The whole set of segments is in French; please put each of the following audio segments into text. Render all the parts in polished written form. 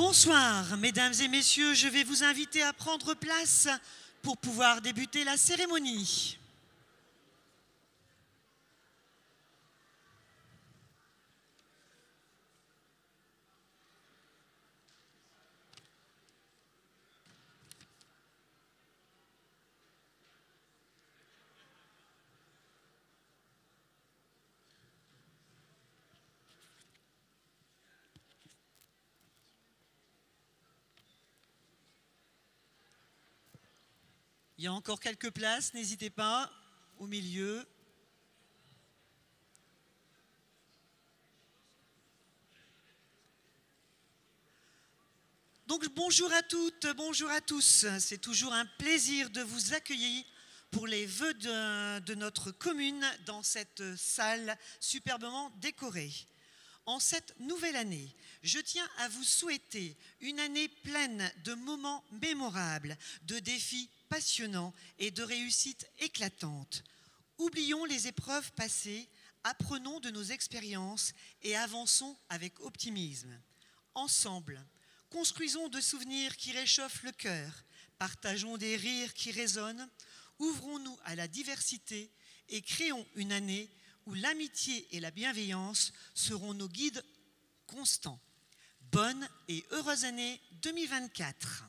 Bonsoir, mesdames et messieurs, je vais vous inviter à prendre place pour pouvoir débuter la cérémonie. Il y a encore quelques places, n'hésitez pas, au milieu. Donc bonjour à toutes, bonjour à tous. C'est toujours un plaisir de vous accueillir pour les vœux de notre commune dans cette salle superbement décorée. En cette nouvelle année, je tiens à vous souhaiter une année pleine de moments mémorables, de défis passionnants et de réussites éclatantes. Oublions les épreuves passées, apprenons de nos expériences et avançons avec optimisme. Ensemble, construisons de souvenirs qui réchauffent le cœur, partageons des rires qui résonnent, ouvrons-nous à la diversité et créons une année où l'amitié et la bienveillance seront nos guides constants. Bonne et heureuse année 2024.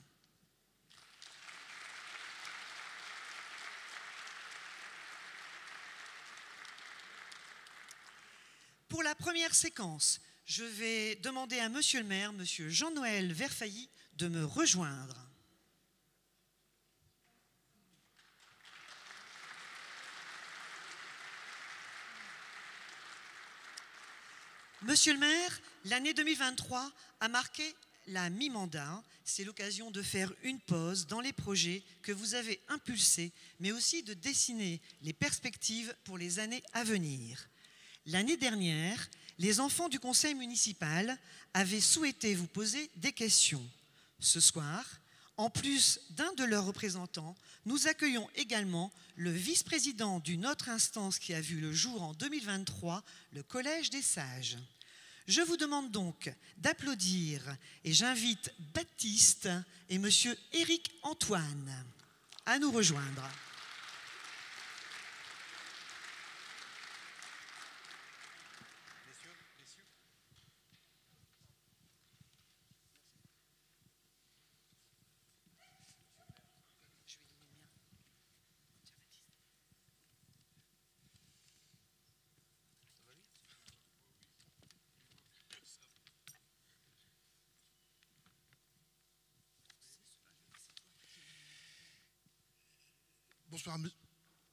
Pour la première séquence, je vais demander à Monsieur le maire, Monsieur Jean-Noël Verfailly, de me rejoindre. Monsieur le maire, l'année 2023 a marqué la mi-mandat. C'est l'occasion de faire une pause dans les projets que vous avez impulsés, mais aussi de dessiner les perspectives pour les années à venir. L'année dernière, les enfants du conseil municipal avaient souhaité vous poser des questions. Ce soir, en plus d'un de leurs représentants, nous accueillons également le vice-président d'une autre instance qui a vu le jour en 2023, le Collège des Sages. Je vous demande donc d'applaudir et j'invite Baptiste et Monsieur Éric Antoine à nous rejoindre.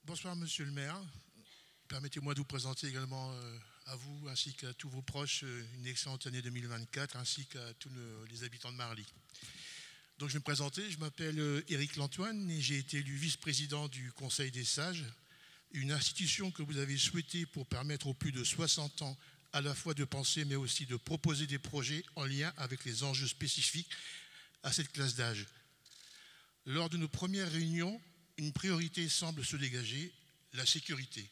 Bonsoir, monsieur le maire. Permettez-moi de vous présenter également à vous ainsi qu'à tous vos proches une excellente année 2024 ainsi qu'à tous les habitants de Marly. Donc je vais me présenter, je m'appelle Éric Lantoine et j'ai été élu vice-président du Conseil des Sages, une institution que vous avez souhaitée pour permettre aux plus de 60 ans à la fois de penser mais aussi de proposer des projets en lien avec les enjeux spécifiques à cette classe d'âge. Lors de nos premières réunions, une priorité semble se dégager, la sécurité.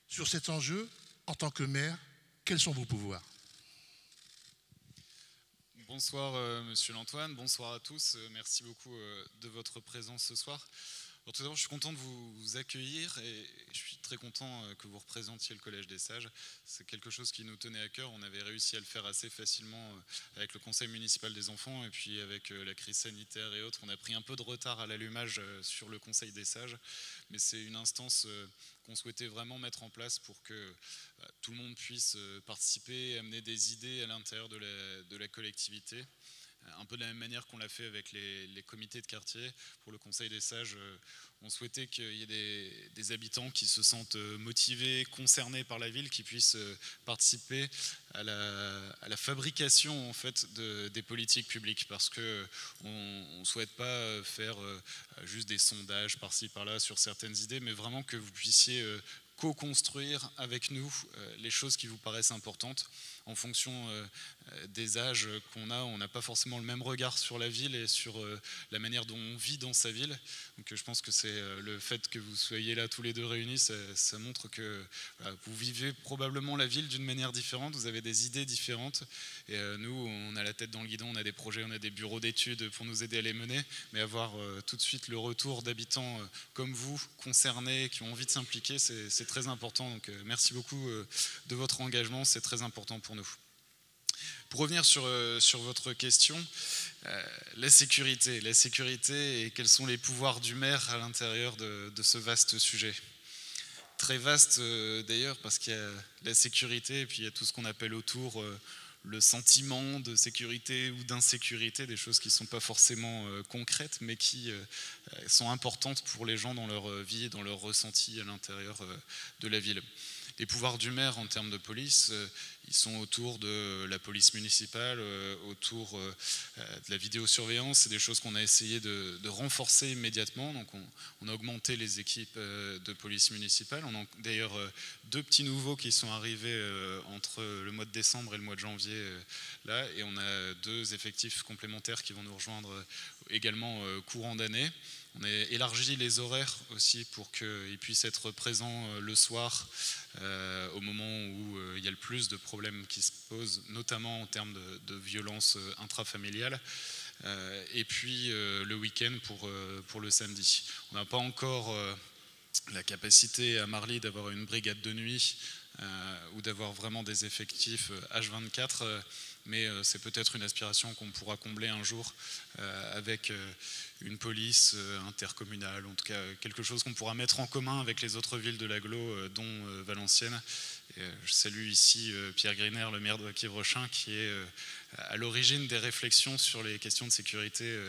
Sur cet enjeu, en tant que maire, quels sont vos pouvoirs ? Bonsoir Monsieur Lantoine, bonsoir à tous, merci beaucoup de votre présence ce soir. Alors, tout d'abord, je suis content de vous accueillir et je suis très content que vous représentiez le Collège des Sages. C'est quelque chose qui nous tenait à cœur. On avait réussi à le faire assez facilement avec le Conseil municipal des enfants et puis avec la crise sanitaire et autres. On a pris un peu de retard à l'allumage sur le Conseil des Sages, mais c'est une instance qu'on souhaitait vraiment mettre en place pour que tout le monde puisse participer et amener des idées à l'intérieur de la collectivité. Un peu de la même manière qu'on l'a fait avec les comités de quartier. Pour le Conseil des Sages, on souhaitait qu'il y ait des habitants qui se sentent motivés, concernés par la ville, qui puissent participer à la fabrication en fait, des politiques publiques, parce qu'on ne souhaite pas faire juste des sondages par-ci par-là sur certaines idées, mais vraiment que vous puissiez co-construire avec nous les choses qui vous paraissent importantes. en fonction des âges qu'on a, on n'a pas forcément le même regard sur la ville et sur la manière dont on vit dans sa ville. Donc je pense que c'est le fait que vous soyez là tous les deux réunis, ça montre que voilà, vous vivez probablement la ville d'une manière différente, vous avez des idées différentes. Et nous, on a la tête dans le guidon, on a des projets, on a des bureaux d'études pour nous aider à les mener, mais avoir tout de suite le retour d'habitants comme vous, concernés, qui ont envie de s'impliquer, c'est très important. Donc merci beaucoup de votre engagement, c'est très important pour nous. Pour revenir sur votre question, la sécurité et quels sont les pouvoirs du maire à l'intérieur de ce vaste sujet. Très vaste d'ailleurs parce qu'il y a la sécurité et puis il y a tout ce qu'on appelle autour le sentiment de sécurité ou d'insécurité, des choses qui ne sont pas forcément concrètes mais qui sont importantes pour les gens dans leur vie et dans leur ressenti à l'intérieur de la ville. Les pouvoirs du maire en termes de police, ils sont autour de la police municipale, autour de la vidéosurveillance. C'est des choses qu'on a essayé de renforcer immédiatement. Donc on a augmenté les équipes de police municipale. On a d'ailleurs 2 petits nouveaux qui sont arrivés entre le mois de décembre et le mois de janvier là. Et on a 2 effectifs complémentaires qui vont nous rejoindre également courant d'année. On a élargi les horaires aussi pour qu'ils puissent être présents le soir au moment où il y a le plus de problèmes qui se posent, notamment en termes de violence intrafamiliale. Et puis le week-end pour le samedi. On n'a pas encore la capacité à Marly d'avoir une brigade de nuit ou d'avoir vraiment des effectifs H24, mais c'est peut-être une aspiration qu'on pourra combler un jour avec une police intercommunale, en tout cas quelque chose qu'on pourra mettre en commun avec les autres villes de l'agglo, dont Valenciennes. Et je salue ici Pierre Griner, le maire de Quievrechin, qui est à l'origine des réflexions sur les questions de sécurité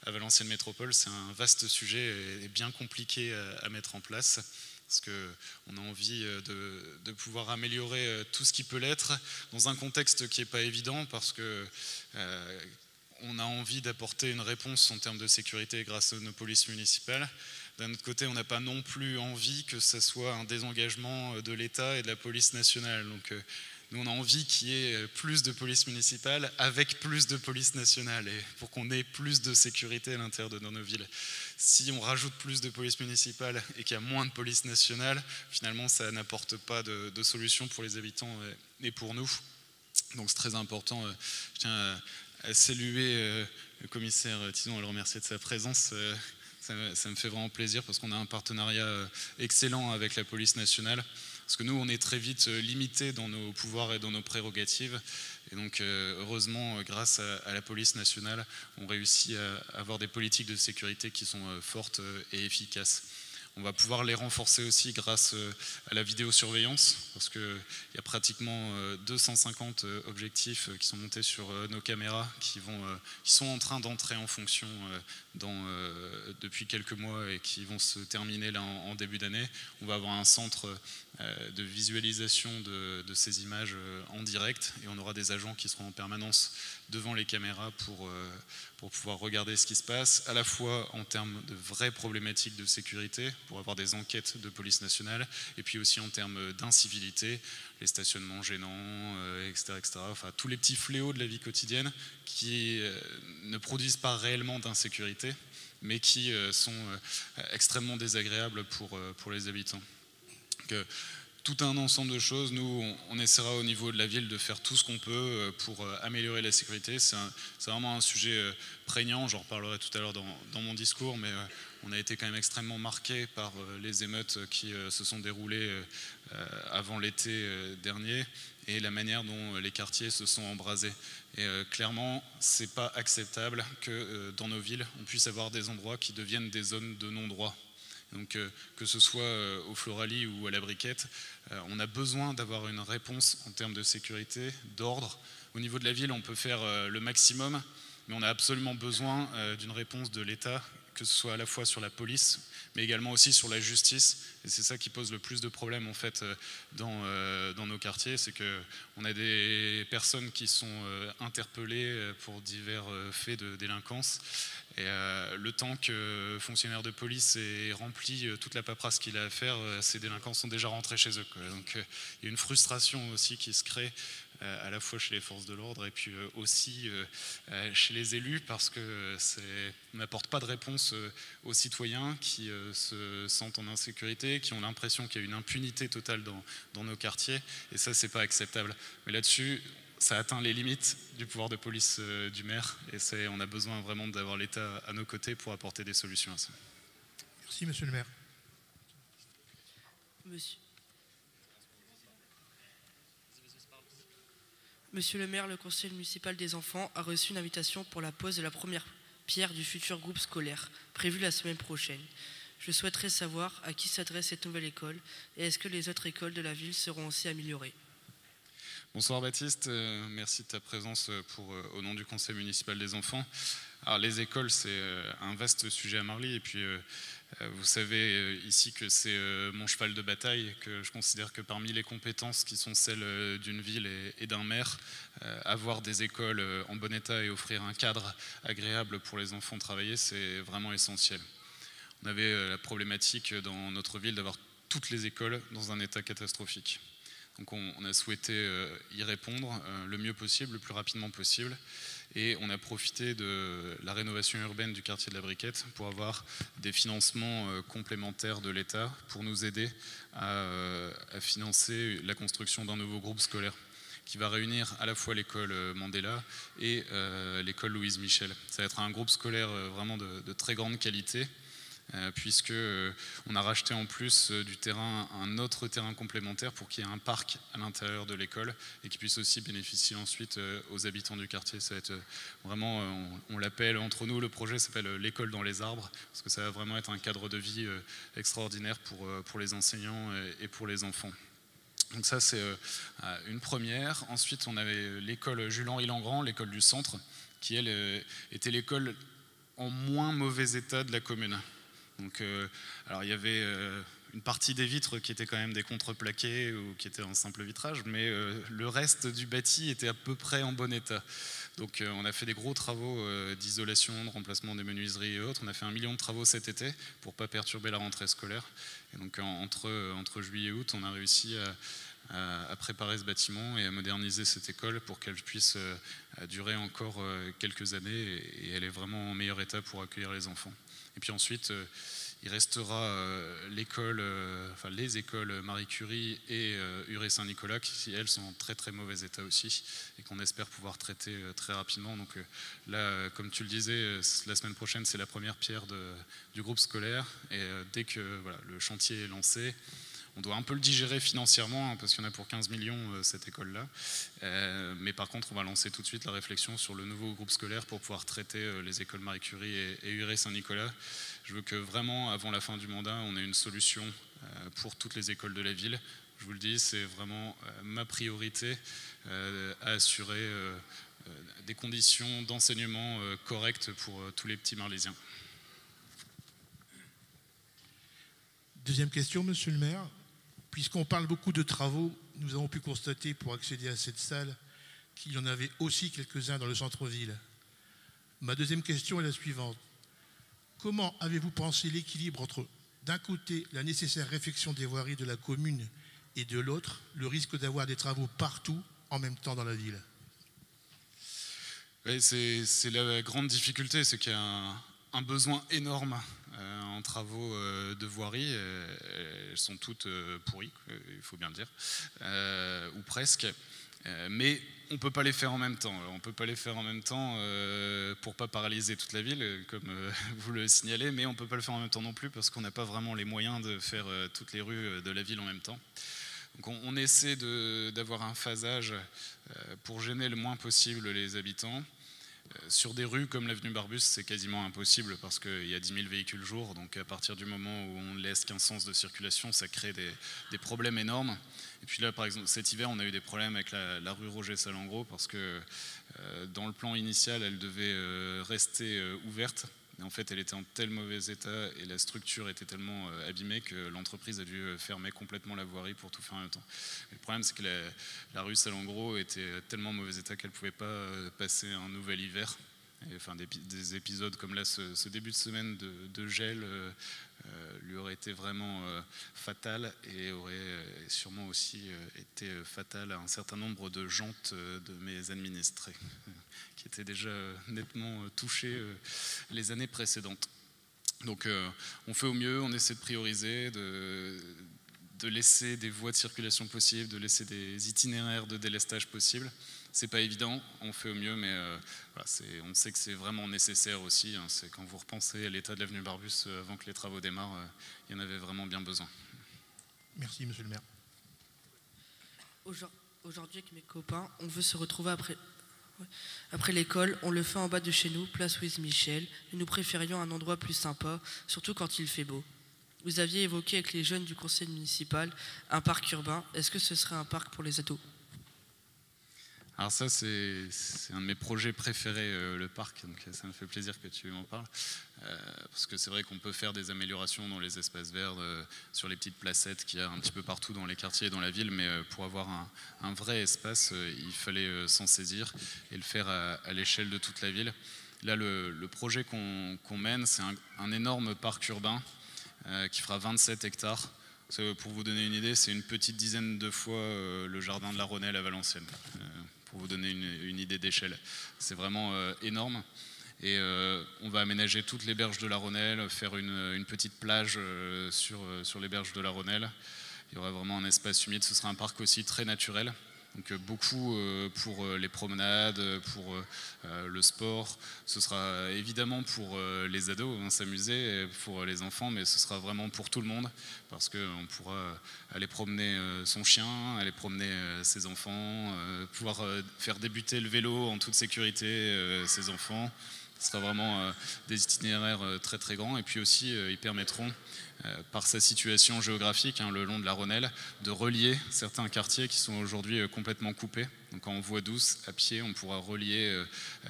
à Valenciennes Métropole. C'est un vaste sujet et bien compliqué à mettre en place, parce qu'on a envie de pouvoir améliorer tout ce qui peut l'être dans un contexte qui n'est pas évident, parce que on a envie d'apporter une réponse en termes de sécurité grâce à nos polices municipales. D'un autre côté, on n'a pas non plus envie que ce soit un désengagement de l'État et de la police nationale. Donc nous, on a envie qu'il y ait plus de police municipale avec plus de police nationale, et pour qu'on ait plus de sécurité à l'intérieur de nos villes. Si on rajoute plus de police municipale et qu'il y a moins de police nationale, finalement, ça n'apporte pas de solution pour les habitants et pour nous. Donc c'est très important. Je tiens à saluer le commissaire Tison, à le remercier de sa présence. Ça me fait vraiment plaisir parce qu'on a un partenariat excellent avec la police nationale. Parce que nous, on est très vite limité dans nos pouvoirs et dans nos prérogatives. Et donc, heureusement, grâce à la police nationale, on réussit à avoir des politiques de sécurité qui sont fortes et efficaces. On va pouvoir les renforcer aussi grâce à la vidéosurveillance, parce qu'il y a pratiquement 250 objectifs qui sont montés sur nos caméras, qui sont en train d'entrer en fonction depuis quelques mois et qui vont se terminer là en début d'année. On va avoir un centre de visualisation de ces images en direct, et on aura des agents qui seront en permanence devant les caméras pour pouvoir regarder ce qui se passe, à la fois en termes de vraies problématiques de sécurité, pour avoir des enquêtes de police nationale, et puis aussi en termes d'incivilité, les stationnements gênants, etc., etc. Enfin, tous les petits fléaux de la vie quotidienne qui ne produisent pas réellement d'insécurité, mais qui sont extrêmement désagréables pour les habitants. Donc, tout un ensemble de choses. Nous, on essaiera au niveau de la ville de faire tout ce qu'on peut pour améliorer la sécurité. C'est vraiment un sujet prégnant, j'en reparlerai tout à l'heure dans mon discours, mais on a été quand même extrêmement marqué par les émeutes qui se sont déroulées avant l'été dernier et la manière dont les quartiers se sont embrasés. Et clairement, c'est pas acceptable que dans nos villes, on puisse avoir des endroits qui deviennent des zones de non-droit. Donc que ce soit au Floralie ou à la Briquette, on a besoin d'avoir une réponse en termes de sécurité, d'ordre. Au niveau de la ville, on peut faire le maximum, mais on a absolument besoin d'une réponse de l'État, que ce soit à la fois sur la police, mais également aussi sur la justice. Et c'est ça qui pose le plus de problèmes en fait dans nos quartiers, c'est qu'on a des personnes qui sont interpellées pour divers faits de délinquance. Et le temps que fonctionnaire de police ait rempli toute la paperasse qu'il a à faire, ces délinquants sont déjà rentrés chez eux, quoi. Donc il y a une frustration aussi qui se crée à la fois chez les forces de l'ordre et puis aussi chez les élus, parce que on n'apporte pas de réponse aux citoyens qui se sentent en insécurité, qui ont l'impression qu'il y a une impunité totale dans nos quartiers, et ça, c'est pas acceptable. Mais là-dessus, ça atteint les limites du pouvoir de police du maire, et on a besoin vraiment d'avoir l'État à nos côtés pour apporter des solutions à ça. Merci, monsieur le maire. Monsieur le maire, le conseil municipal des enfants a reçu une invitation pour la pose de la première pierre du futur groupe scolaire, prévue la semaine prochaine. Je souhaiterais savoir à qui s'adresse cette nouvelle école et est-ce que les autres écoles de la ville seront aussi améliorées. Bonsoir Baptiste, merci de ta présence au nom du conseil municipal des enfants. Alors les écoles, c'est un vaste sujet à Marly, et puis vous savez ici que c'est mon cheval de bataille, que je considère que parmi les compétences qui sont celles d'une ville et d'un maire, avoir des écoles en bon état et offrir un cadre agréable pour les enfants travailler, c'est vraiment essentiel. On avait la problématique dans notre ville d'avoir toutes les écoles dans un état catastrophique. Donc on a souhaité y répondre le mieux possible, le plus rapidement possible, et on a profité de la rénovation urbaine du quartier de la Briquette pour avoir des financements complémentaires de l'État pour nous aider à financer la construction d'un nouveau groupe scolaire qui va réunir à la fois l'école Mandela et l'école Louise Michel. Ça va être un groupe scolaire vraiment de très grande qualité, puisque on a racheté en plus du terrain un autre terrain complémentaire pour qu'il y ait un parc à l'intérieur de l'école et qui puisse aussi bénéficier ensuite aux habitants du quartier. Ça va être vraiment, on l'appelle entre nous, le projet s'appelle l'école dans les arbres, parce que ça va vraiment être un cadre de vie extraordinaire pour les enseignants et pour les enfants. Donc ça, c'est une première. Ensuite, on avait l'école Jules-Henri Langrand, l'école du centre, qui elle était l'école en moins mauvais état de la commune. Donc, alors il y avait une partie des vitres qui étaient quand même des contreplaqués ou qui étaient en simple vitrage, mais le reste du bâti était à peu près en bon état. Donc on a fait des gros travaux d'isolation, de remplacement des menuiseries et autres. On a fait 1 million de travaux cet été pour ne pas perturber la rentrée scolaire. Et donc entre juillet et août, on a réussi à préparer ce bâtiment et à moderniser cette école pour qu'elle puisse durer encore quelques années, et elle est vraiment en meilleur état pour accueillir les enfants. Et puis ensuite, il restera les écoles Marie Curie et Huré Saint-Nicolas qui, elles, sont en très très mauvais état aussi et qu'on espère pouvoir traiter très rapidement. Donc là, comme tu le disais, la semaine prochaine, c'est la première pierre du groupe scolaire, et dès que le chantier est lancé, on doit un peu le digérer financièrement, hein, parce qu'il y en a pour 15 millions cette école-là. Mais par contre, on va lancer tout de suite la réflexion sur le nouveau groupe scolaire pour pouvoir traiter les écoles Marie Curie et Huré Saint-Nicolas. Je veux que vraiment, avant la fin du mandat, on ait une solution pour toutes les écoles de la ville. Je vous le dis, c'est vraiment ma priorité à assurer des conditions d'enseignement correctes pour tous les petits Marlésiens. Deuxième question, monsieur le maire. Puisqu'on parle beaucoup de travaux, nous avons pu constater pour accéder à cette salle qu'il y en avait aussi quelques-uns dans le centre-ville. Ma deuxième question est la suivante. Comment avez-vous pensé l'équilibre entre, d'un côté, la nécessaire réfection des voiries de la commune et de l'autre, le risque d'avoir des travaux partout en même temps dans la ville? Oui, c'est la grande difficulté, c'est qu'il y a un besoin énorme en travaux de voirie. Elles sont toutes pourries, il faut bien le dire, ou presque. Mais on ne peut pas les faire en même temps. On ne peut pas les faire en même temps pour ne pas paralyser toute la ville, comme vous le signalez, mais on ne peut pas le faire en même temps non plus parce qu'on n'a pas vraiment les moyens de faire toutes les rues de la ville en même temps. Donc on essaie d'avoir un phasage pour gêner le moins possible les habitants. Sur des rues comme l'avenue Barbus, c'est quasiment impossible parce qu'il y a 10 000 véhicules jour. Donc à partir du moment où on ne laisse qu'un sens de circulation, ça crée des problèmes énormes. Et puis là, par exemple, cet hiver, on a eu des problèmes avec la rue Roger-Salengro parce que dans le plan initial, elle devait rester ouverte. Et en fait, elle était en tel mauvais état et la structure était tellement abîmée que l'entreprise a dû fermer complètement la voirie pour tout faire en même temps. Et le problème, c'est que la rue Salengro était tellement en mauvais état qu'elle ne pouvait pas passer un nouvel hiver. Et, enfin, des épisodes comme là, ce début de semaine de gel lui aurait été vraiment fatal et aurait sûrement aussi été fatal à un certain nombre de jantes de mes administrés qui étaient déjà nettement touchés les années précédentes. Donc on fait au mieux, on essaie de prioriser, de laisser des voies de circulation possibles, de laisser des itinéraires de délestage possibles. C'est pas évident, on fait au mieux, mais voilà, on sait que c'est vraiment nécessaire aussi. Hein, c'est quand vous repensez à l'état de l'avenue Barbus avant que les travaux démarrent, il y en avait vraiment bien besoin. Merci, monsieur le maire. Aujourd'hui, avec mes copains, on veut se retrouver après l'école. On le fait en bas de chez nous, place Louise Michel, et nous préférions un endroit plus sympa, surtout quand il fait beau. Vous aviez évoqué avec les jeunes du conseil municipal un parc urbain. Est-ce que ce serait un parc pour les ados ? Alors ça, c'est un de mes projets préférés, le parc, donc ça me fait plaisir que tu m'en parles, parce que c'est vrai qu'on peut faire des améliorations dans les espaces verts, sur les petites placettes qu'il y a un petit peu partout dans les quartiers et dans la ville, mais pour avoir un vrai espace, il fallait s'en saisir et le faire à l'échelle de toute la ville. Là, le projet qu'on mène, c'est un énorme parc urbain qui fera 27 hectares. Pour vous donner une idée, c'est une petite dizaine de fois le jardin de la Rhônelle à Valenciennes. Pour vous donner une idée d'échelle. C'est vraiment énorme. Et on va aménager toutes les berges de la Rhônelle, faire une petite plage sur les berges de la Rhônelle. Il y aura vraiment un espace humide. Ce sera un parc aussi très naturel. Donc beaucoup pour les promenades, pour le sport. Ce sera évidemment pour les ados, s'amuser, pour les enfants, mais ce sera vraiment pour tout le monde, parce qu'on pourra aller promener son chien, aller promener ses enfants, pouvoir faire débuter le vélo en toute sécurité ses enfants. Ce sera vraiment des itinéraires très très grands, et puis aussi ils permettront, par sa situation géographique, le long de la Rhônelle, de relier certains quartiers qui sont aujourd'hui complètement coupés. Donc en voie douce, à pied, on pourra relier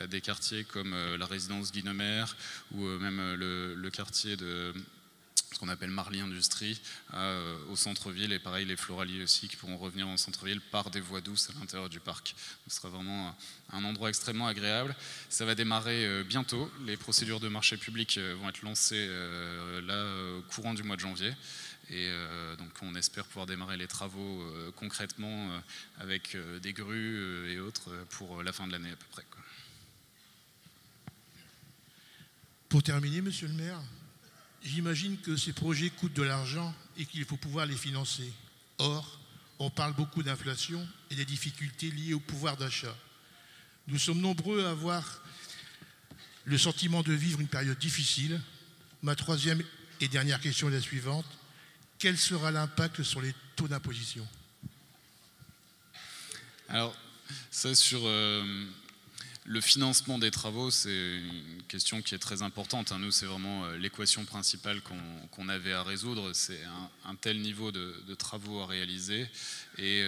des quartiers comme la résidence Guinemer ou même le quartier de ce qu'on appelle Marly Industrie au centre-ville, et pareil les Floraliers aussi qui pourront revenir en centre-ville par des voies douces à l'intérieur du parc. Ce sera vraiment un endroit extrêmement agréable. Ça va démarrer bientôt. Les procédures de marché public vont être lancées là au courant du mois de janvier. Et donc on espère pouvoir démarrer les travaux concrètement avec des grues et autres pour la fin de l'année à peu près, quoi. Pour terminer, monsieur le maire, j'imagine que ces projets coûtent de l'argent et qu'il faut pouvoir les financer. Or, on parle beaucoup d'inflation et des difficultés liées au pouvoir d'achat. Nous sommes nombreux à avoir le sentiment de vivre une période difficile. Ma troisième et dernière question est la suivante. Quel sera l'impact sur les taux d'imposition ? Alors, ça sur le financement des travaux, c'est une question qui est très importante. Nous, c'est vraiment l'équation principale qu'on avait à résoudre. C'est un tel niveau de travaux à réaliser et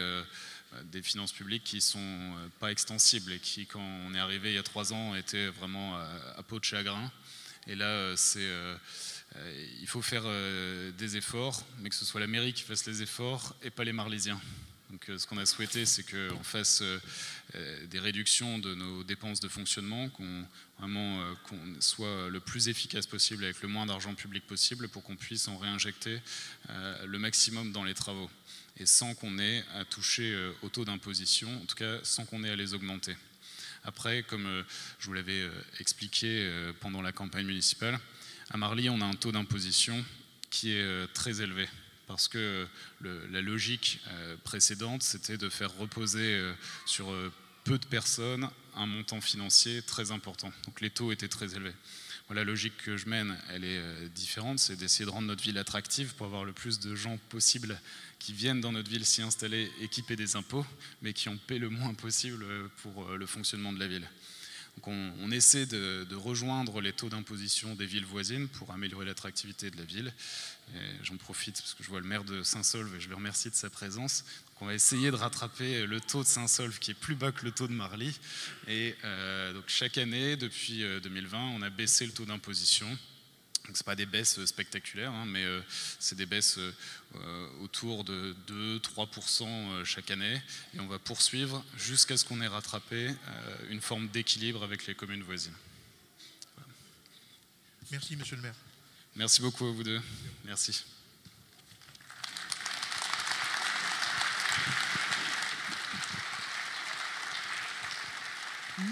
des finances publiques qui ne sont pas extensibles et qui, quand on est arrivé il y a 3 ans, étaient vraiment à peau de chagrin. Et là, il faut faire des efforts, mais que ce soit la mairie qui fasse les efforts et pas les Marlésiens. Donc ce qu'on a souhaité, c'est qu'on fasse des réductions de nos dépenses de fonctionnement, qu'on soit le plus efficace possible avec le moins d'argent public possible pour qu'on puisse en réinjecter le maximum dans les travaux et sans qu'on ait à toucher au taux d'imposition, en tout cas sans qu'on ait à les augmenter. Après, comme je vous l'avais expliqué pendant la campagne municipale, à Marly, on a un taux d'imposition qui est très élevé. Parce que la logique précédente, c'était de faire reposer sur peu de personnes un montant financier très important. Donc les taux étaient très élevés. La logique que je mène, elle est différente, c'est d'essayer de rendre notre ville attractive pour avoir le plus de gens possible qui viennent dans notre ville s'y installer, équiper des impôts, mais qui en paient le moins possible pour le fonctionnement de la ville. Donc on essaie de rejoindre les taux d'imposition des villes voisines pour améliorer l'attractivité de la ville. J'en profite parce que je vois le maire de Saint-Saulve et je le remercie de sa présence. Donc on va essayer de rattraper le taux de Saint-Saulve qui est plus bas que le taux de Marly. Et donc chaque année, depuis 2020, on a baissé le taux d'imposition. Donc ce n'est pas des baisses spectaculaires, mais c'est des baisses autour de 2-3% chaque année. Et on va poursuivre jusqu'à ce qu'on ait rattrapé une forme d'équilibre avec les communes voisines. Merci, monsieur le maire. Merci beaucoup à vous deux. Merci.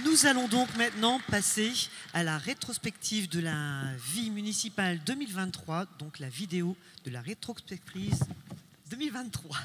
Nous allons donc maintenant passer à la rétrospective de la vie municipale 2023, donc la vidéo de la rétrospective 2023.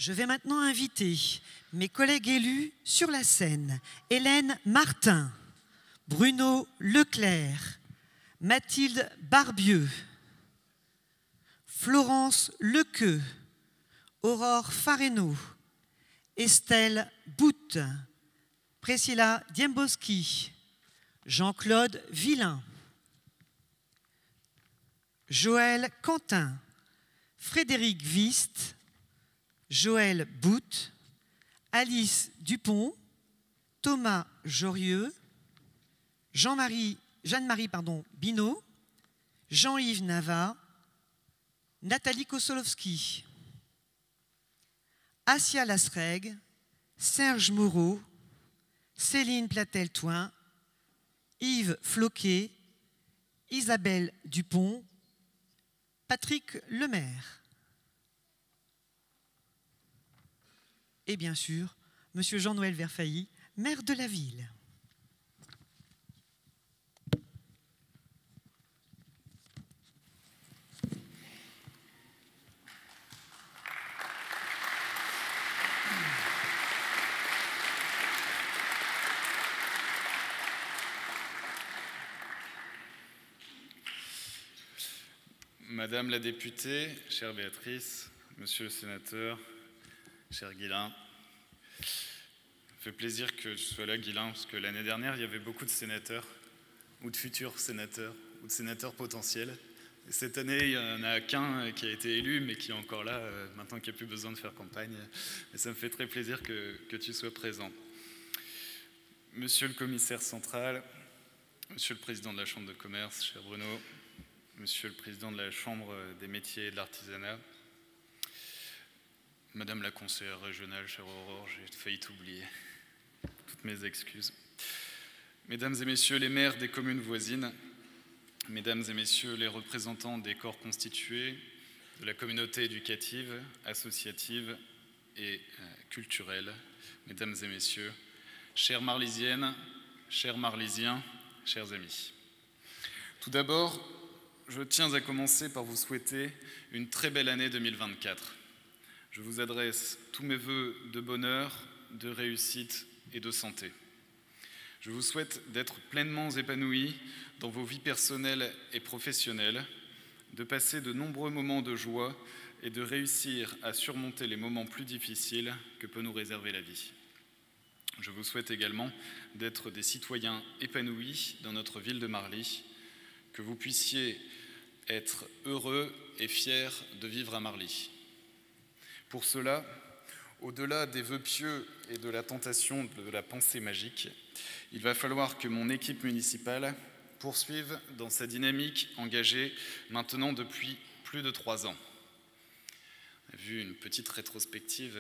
Je vais maintenant inviter mes collègues élus sur la scène. Hélène Martin, Bruno Leclerc, Mathilde Barbieux, Florence Lequeux, Aurore Fareno, Estelle Bout, Priscilla Diemboski, Jean-Claude Villain, Joël Quentin, Frédéric Vist, Joël Bout, Alice Dupont, Thomas Jorieux, Jeanne-Marie Binot, Jean-Yves Nava, Nathalie Kosolowski, Assia Lasreg, Serge Moreau, Céline Platel-Toin, Yves Floquet, Isabelle Dupont, Patrick Lemaire. Et bien sûr, Monsieur Jean-Noël Verfailly, maire de la ville. Madame la députée, chère Béatrice, Monsieur le sénateur, cher Guilain, ça fait plaisir que je sois là, Guilain, parce que l'année dernière, il y avait beaucoup de sénateurs, ou de futurs sénateurs, ou de sénateurs potentiels. Et cette année, il n'y en a qu'un qui a été élu, mais qui est encore là, maintenant qu'il n'y a plus besoin de faire campagne. Et ça me fait très plaisir que tu sois présent. Monsieur le commissaire central, Monsieur le président de la Chambre de commerce, cher Bruno, Monsieur le président de la Chambre des métiers et de l'artisanat, Madame la conseillère régionale, chère Aurore, j'ai failli t'oublier. Toutes mes excuses. Mesdames et messieurs les maires des communes voisines, mesdames et messieurs les représentants des corps constitués, de la communauté éducative, associative et culturelle, mesdames et messieurs, chères Marlysiennes, chers Marlysiens, chers amis. Tout d'abord, je tiens à commencer par vous souhaiter une très belle année 2024. Je vous adresse tous mes vœux de bonheur, de réussite et de santé. Je vous souhaite d'être pleinement épanouis dans vos vies personnelles et professionnelles, de passer de nombreux moments de joie et de réussir à surmonter les moments plus difficiles que peut nous réserver la vie. Je vous souhaite également d'être des citoyens épanouis dans notre ville de Marly, que vous puissiez être heureux et fiers de vivre à Marly. Pour cela, au-delà des vœux pieux et de la tentation de la pensée magique, il va falloir que mon équipe municipale poursuive dans sa dynamique engagée maintenant depuis plus de 3 ans. On a vu une petite rétrospective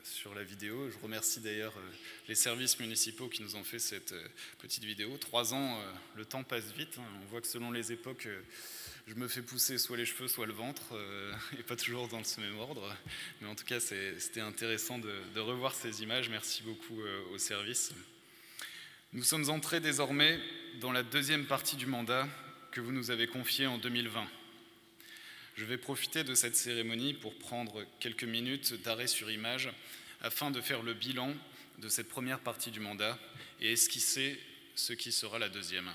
sur la vidéo. Je remercie d'ailleurs les services municipaux qui nous ont fait cette petite vidéo. 3 ans, le temps passe vite. On voit que selon les époques, je me fais pousser soit les cheveux, soit le ventre, et pas toujours dans ce même ordre. Mais en tout cas, c'était intéressant de revoir ces images. Merci beaucoup aux services. Nous sommes entrés désormais dans la deuxième partie du mandat que vous nous avez confié en 2020. Je vais profiter de cette cérémonie pour prendre quelques minutes d'arrêt sur image afin de faire le bilan de cette première partie du mandat et esquisser ce qui sera la deuxième.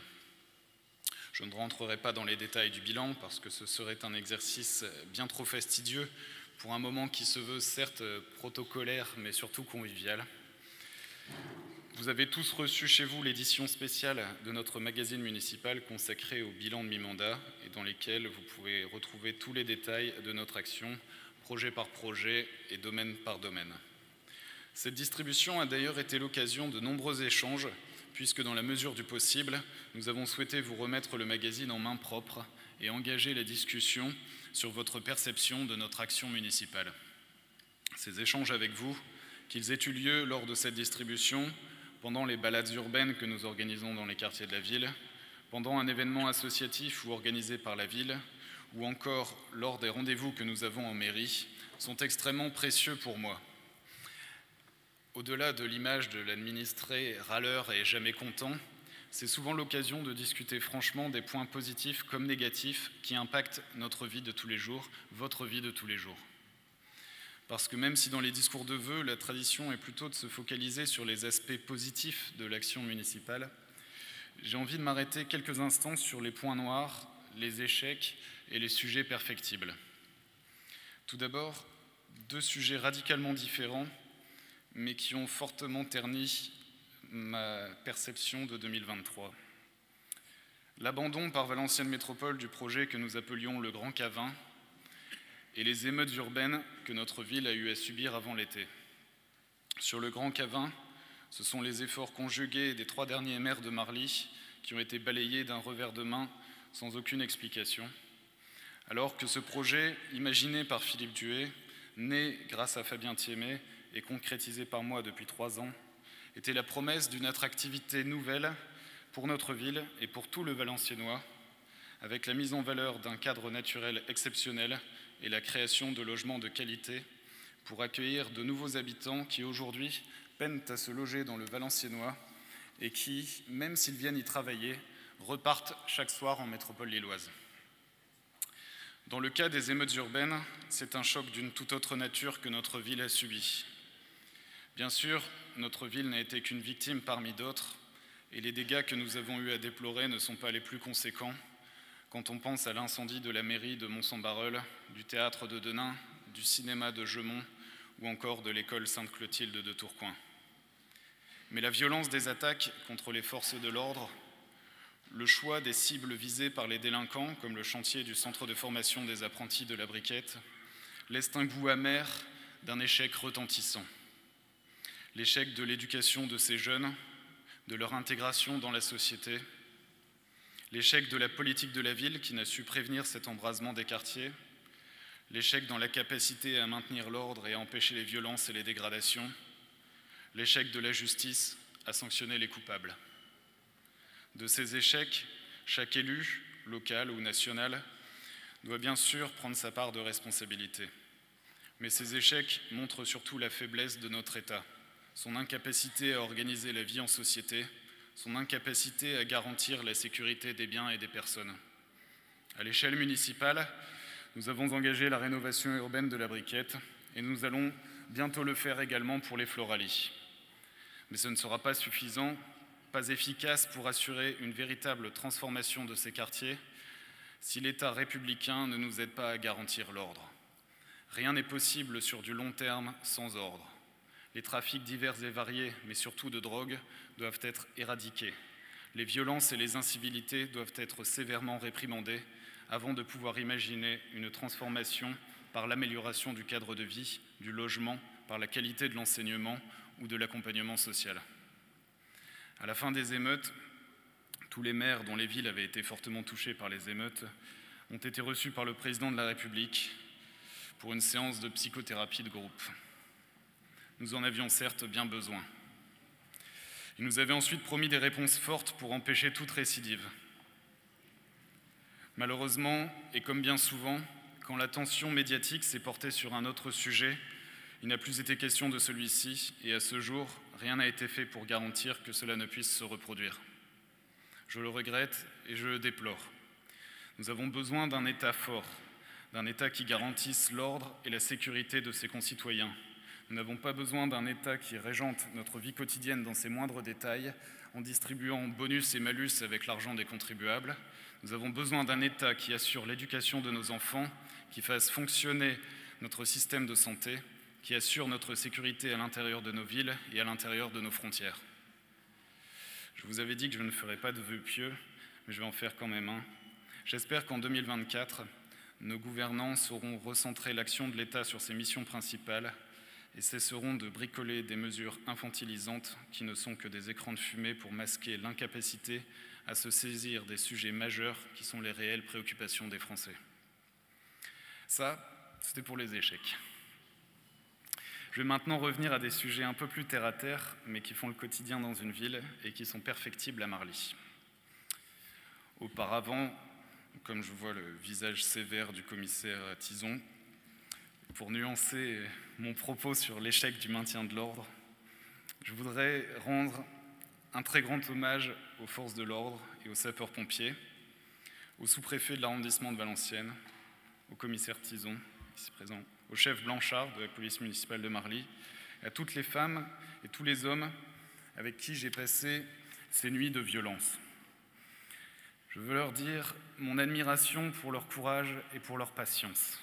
Je ne rentrerai pas dans les détails du bilan parce que ce serait un exercice bien trop fastidieux pour un moment qui se veut certes protocolaire mais surtout convivial. Vous avez tous reçu chez vous l'édition spéciale de notre magazine municipal consacré au bilan de mi-mandat et dans lesquels vous pouvez retrouver tous les détails de notre action, projet par projet et domaine par domaine. Cette distribution a d'ailleurs été l'occasion de nombreux échanges puisque dans la mesure du possible, nous avons souhaité vous remettre le magazine en main propre et engager la discussion sur votre perception de notre action municipale. Ces échanges avec vous, qu'ils aient eu lieu lors de cette distribution, pendant les balades urbaines que nous organisons dans les quartiers de la ville, pendant un événement associatif ou organisé par la ville, ou encore lors des rendez-vous que nous avons en mairie, sont extrêmement précieux pour moi. Au-delà de l'image de l'administré râleur et jamais content, c'est souvent l'occasion de discuter franchement des points positifs comme négatifs qui impactent notre vie de tous les jours, votre vie de tous les jours. Parce que même si dans les discours de vœux, la tradition est plutôt de se focaliser sur les aspects positifs de l'action municipale, j'ai envie de m'arrêter quelques instants sur les points noirs, les échecs et les sujets perfectibles. Tout d'abord, 2 sujets radicalement différents, mais qui ont fortement terni ma perception de 2023. L'abandon par Valenciennes Métropole du projet que nous appelions le Grand Cavin et les émeutes urbaines que notre ville a eu à subir avant l'été. Sur le Grand Cavin, ce sont les efforts conjugués des 3 derniers maires de Marly qui ont été balayés d'un revers de main sans aucune explication, alors que ce projet, imaginé par Philippe Duet, né grâce à Fabien Thiémet et concrétisé par moi depuis 3 ans, était la promesse d'une attractivité nouvelle pour notre ville et pour tout le Valenciennois, avec la mise en valeur d'un cadre naturel exceptionnel et la création de logements de qualité pour accueillir de nouveaux habitants qui aujourd'hui peinent à se loger dans le Valenciennois et qui, même s'ils viennent y travailler, repartent chaque soir en métropole lilloise. Dans le cas des émeutes urbaines, c'est un choc d'une toute autre nature que notre ville a subi. Bien sûr, notre ville n'a été qu'une victime parmi d'autres, et les dégâts que nous avons eu à déplorer ne sont pas les plus conséquents quand on pense à l'incendie de la mairie de Mons-en-Barœul, du théâtre de Denain, du cinéma de Gemont ou encore de l'école Sainte-Clotilde de Tourcoing. Mais la violence des attaques contre les forces de l'ordre, le choix des cibles visées par les délinquants, comme le chantier du centre de formation des apprentis de la Briquette, laissent un goût amer d'un échec retentissant. L'échec de l'éducation de ces jeunes, de leur intégration dans la société, l'échec de la politique de la ville qui n'a su prévenir cet embrasement des quartiers, l'échec dans la capacité à maintenir l'ordre et à empêcher les violences et les dégradations, l'échec de la justice à sanctionner les coupables. De ces échecs, chaque élu, local ou national, doit bien sûr prendre sa part de responsabilité. Mais ces échecs montrent surtout la faiblesse de notre État, son incapacité à organiser la vie en société, son incapacité à garantir la sécurité des biens et des personnes. À l'échelle municipale, nous avons engagé la rénovation urbaine de la Briquette et nous allons bientôt le faire également pour les Floralies. Mais ce ne sera pas suffisant, pas efficace pour assurer une véritable transformation de ces quartiers si l'État républicain ne nous aide pas à garantir l'ordre. Rien n'est possible sur du long terme sans ordre. Les trafics divers et variés, mais surtout de drogue, doivent être éradiqués. Les violences et les incivilités doivent être sévèrement réprimandées avant de pouvoir imaginer une transformation par l'amélioration du cadre de vie, du logement, par la qualité de l'enseignement ou de l'accompagnement social. À la fin des émeutes, tous les maires dont les villes avaient été fortement touchées par les émeutes ont été reçus par le président de la République pour une séance de psychothérapie de groupe. Nous en avions certes bien besoin. Il nous avait ensuite promis des réponses fortes pour empêcher toute récidive. Malheureusement, et comme bien souvent, quand l'attention médiatique s'est portée sur un autre sujet, il n'a plus été question de celui-ci, et à ce jour, rien n'a été fait pour garantir que cela ne puisse se reproduire. Je le regrette et je le déplore. Nous avons besoin d'un État fort, d'un État qui garantisse l'ordre et la sécurité de ses concitoyens. Nous n'avons pas besoin d'un État qui régente notre vie quotidienne dans ses moindres détails en distribuant bonus et malus avec l'argent des contribuables. Nous avons besoin d'un État qui assure l'éducation de nos enfants, qui fasse fonctionner notre système de santé, qui assure notre sécurité à l'intérieur de nos villes et à l'intérieur de nos frontières. Je vous avais dit que je ne ferais pas de vœux pieux, mais je vais en faire quand même un. J'espère qu'en 2024, nos gouvernants sauront recentrer l'action de l'État sur ses missions principales et cesseront de bricoler des mesures infantilisantes qui ne sont que des écrans de fumée pour masquer l'incapacité à se saisir des sujets majeurs qui sont les réelles préoccupations des Français. Ça, c'était pour les échecs. Je vais maintenant revenir à des sujets un peu plus terre-à-terre, mais qui font le quotidien dans une ville et qui sont perfectibles à Marly. Auparavant, comme je vois le visage sévère du commissaire Tison, pour nuancer mon propos sur l'échec du maintien de l'ordre, je voudrais rendre un très grand hommage aux forces de l'ordre et aux sapeurs-pompiers, au sous-préfet de l'arrondissement de Valenciennes, au commissaire Tison, ici présent, au chef Blanchard de la police municipale de Marly, à toutes les femmes et tous les hommes avec qui j'ai passé ces nuits de violence. Je veux leur dire mon admiration pour leur courage et pour leur patience.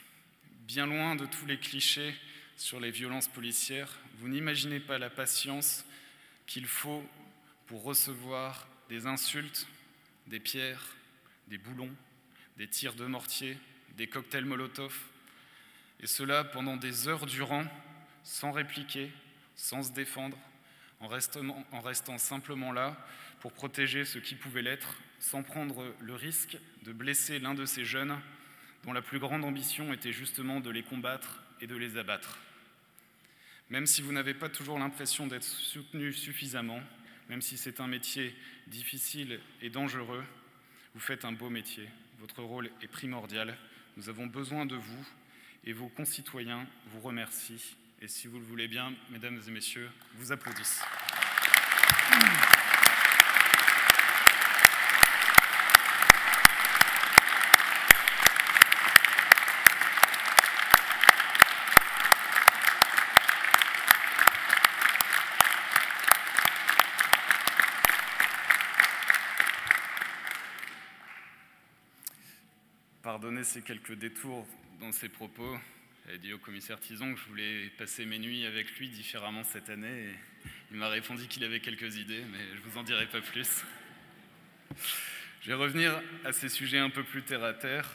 Bien loin de tous les clichés sur les violences policières, vous n'imaginez pas la patience qu'il faut pour recevoir des insultes, des pierres, des boulons, des tirs de mortier, des cocktails Molotov, et cela pendant des heures durant, sans répliquer, sans se défendre, en restant simplement là pour protéger ceux qui pouvaient l'être, sans prendre le risque de blesser l'un de ces jeunes dont la plus grande ambition était justement de les combattre et de les abattre. Même si vous n'avez pas toujours l'impression d'être soutenu suffisamment, même si c'est un métier difficile et dangereux, vous faites un beau métier. Votre rôle est primordial. Nous avons besoin de vous et vos concitoyens vous remercient. Et si vous le voulez bien, mesdames et messieurs, vous applaudissent. Pardonnez ces quelques détours dans ses propos. J'avais dit au commissaire Tison que je voulais passer mes nuits avec lui différemment cette année. Et il m'a répondu qu'il avait quelques idées, mais je ne vous en dirai pas plus. Je vais revenir à ces sujets un peu plus terre à terre.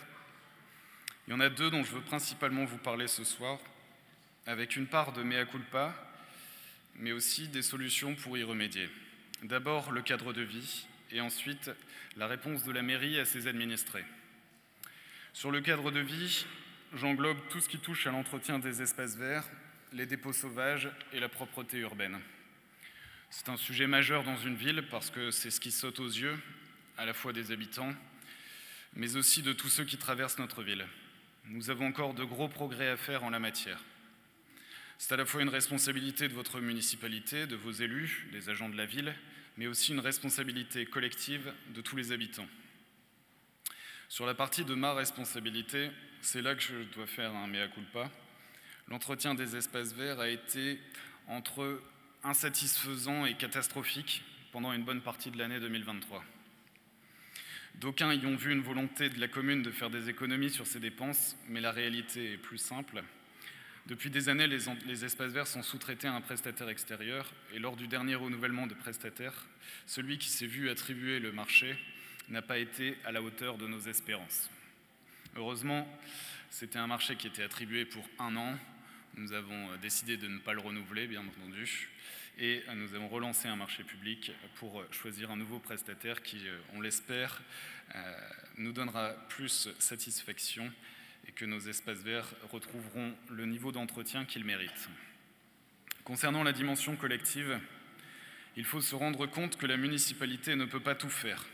Il y en a deux dont je veux principalement vous parler ce soir, avec une part de mea culpa, mais aussi des solutions pour y remédier. D'abord, le cadre de vie, et ensuite, la réponse de la mairie à ses administrés. Sur le cadre de vie, j'englobe tout ce qui touche à l'entretien des espaces verts, les dépôts sauvages et la propreté urbaine. C'est un sujet majeur dans une ville parce que c'est ce qui saute aux yeux, à la fois des habitants, mais aussi de tous ceux qui traversent notre ville. Nous avons encore de gros progrès à faire en la matière. C'est à la fois une responsabilité de votre municipalité, de vos élus, des agents de la ville, mais aussi une responsabilité collective de tous les habitants. Sur la partie de ma responsabilité, c'est là que je dois faire un mea culpa. L'entretien des espaces verts a été entre insatisfaisant et catastrophique pendant une bonne partie de l'année 2023. D'aucuns y ont vu une volonté de la commune de faire des économies sur ses dépenses, mais la réalité est plus simple. Depuis des années, les espaces verts sont sous-traités à un prestataire extérieur, et lors du dernier renouvellement de prestataire, celui qui s'est vu attribuer le marché n'a pas été à la hauteur de nos espérances. Heureusement, c'était un marché qui était attribué pour 1 an. Nous avons décidé de ne pas le renouveler, bien entendu, et nous avons relancé un marché public pour choisir un nouveau prestataire qui, on l'espère, nous donnera plus satisfaction et que nos espaces verts retrouveront le niveau d'entretien qu'ils méritent. Concernant la dimension collective, il faut se rendre compte que la municipalité ne peut pas tout faire,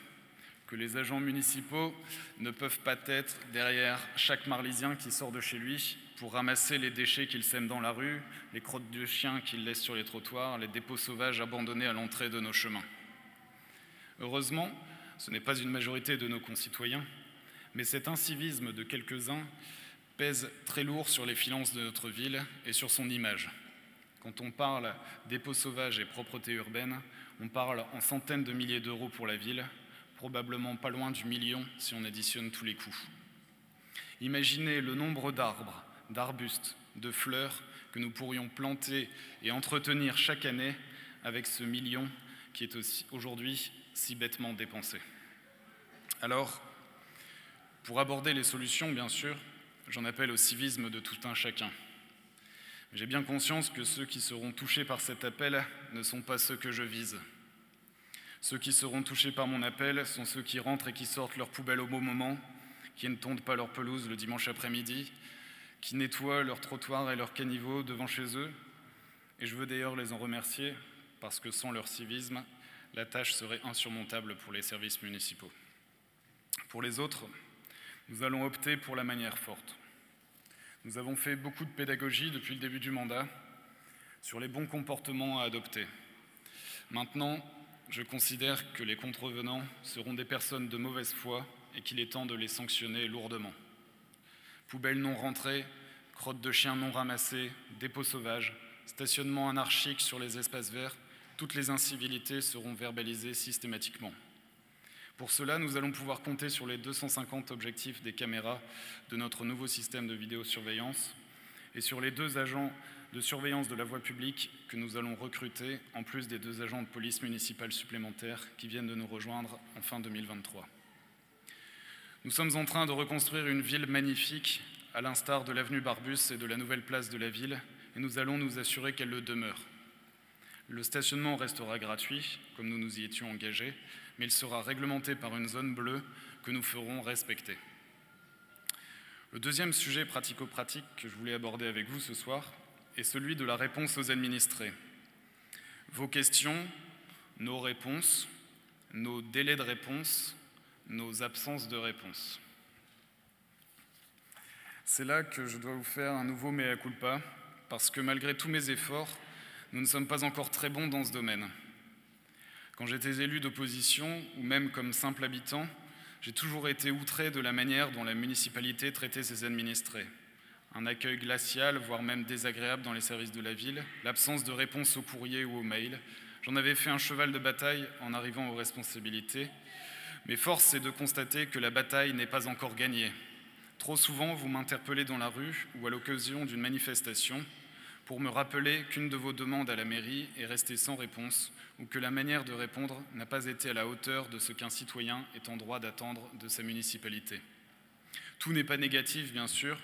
que les agents municipaux ne peuvent pas être derrière chaque Marlysien qui sort de chez lui pour ramasser les déchets qu'il sème dans la rue, les crottes de chiens qu'il laisse sur les trottoirs, les dépôts sauvages abandonnés à l'entrée de nos chemins. Heureusement, ce n'est pas une majorité de nos concitoyens, mais cet incivisme de quelques-uns pèse très lourd sur les finances de notre ville et sur son image. Quand on parle dépôts sauvages et propreté urbaine, on parle en centaines de milliers d'euros pour la ville, probablement pas loin du million si on additionne tous les coûts. Imaginez le nombre d'arbres, d'arbustes, de fleurs que nous pourrions planter et entretenir chaque année avec ce million qui est aussi aujourd'hui si bêtement dépensé. Alors, pour aborder les solutions, bien sûr, j'en appelle au civisme de tout un chacun. J'ai bien conscience que ceux qui seront touchés par cet appel ne sont pas ceux que je vise. Ceux qui seront touchés par mon appel sont ceux qui rentrent et qui sortent leurs poubelles au bon moment, qui ne tondent pas leur pelouse le dimanche après-midi, qui nettoient leurs trottoirs et leurs caniveaux devant chez eux. Et je veux d'ailleurs les en remercier, parce que sans leur civisme, la tâche serait insurmontable pour les services municipaux. Pour les autres, nous allons opter pour la manière forte. Nous avons fait beaucoup de pédagogie depuis le début du mandat sur les bons comportements à adopter. Maintenant, je considère que les contrevenants seront des personnes de mauvaise foi et qu'il est temps de les sanctionner lourdement. Poubelles non rentrées, crottes de chiens non ramassées, dépôts sauvages, stationnement anarchique sur les espaces verts, toutes les incivilités seront verbalisées systématiquement. Pour cela, nous allons pouvoir compter sur les 250 objectifs des caméras de notre nouveau système de vidéosurveillance et sur les 2 agents de surveillance de la voie publique que nous allons recruter, en plus des 2 agents de police municipale supplémentaires qui viennent de nous rejoindre en fin 2023. Nous sommes en train de reconstruire une ville magnifique, à l'instar de l'avenue Barbus et de la nouvelle place de la ville, et nous allons nous assurer qu'elle le demeure. Le stationnement restera gratuit, comme nous nous y étions engagés, mais il sera réglementé par une zone bleue que nous ferons respecter. Le deuxième sujet pratico-pratique que je voulais aborder avec vous ce soir est celui de la réponse aux administrés. Vos questions, nos réponses, nos délais de réponse, nos absences de réponse. C'est là que je dois vous faire un nouveau mea culpa, parce que malgré tous mes efforts, nous ne sommes pas encore très bons dans ce domaine. Quand j'étais élu d'opposition, ou même comme simple habitant, j'ai toujours été outré de la manière dont la municipalité traitait ses administrés. Un accueil glacial, voire même désagréable dans les services de la ville, l'absence de réponse aux courriers ou aux mails. J'en avais fait un cheval de bataille en arrivant aux responsabilités, mais force est de constater que la bataille n'est pas encore gagnée. Trop souvent, vous m'interpellez dans la rue ou à l'occasion d'une manifestation pour me rappeler qu'une de vos demandes à la mairie est restée sans réponse ou que la manière de répondre n'a pas été à la hauteur de ce qu'un citoyen est en droit d'attendre de sa municipalité. Tout n'est pas négatif, bien sûr,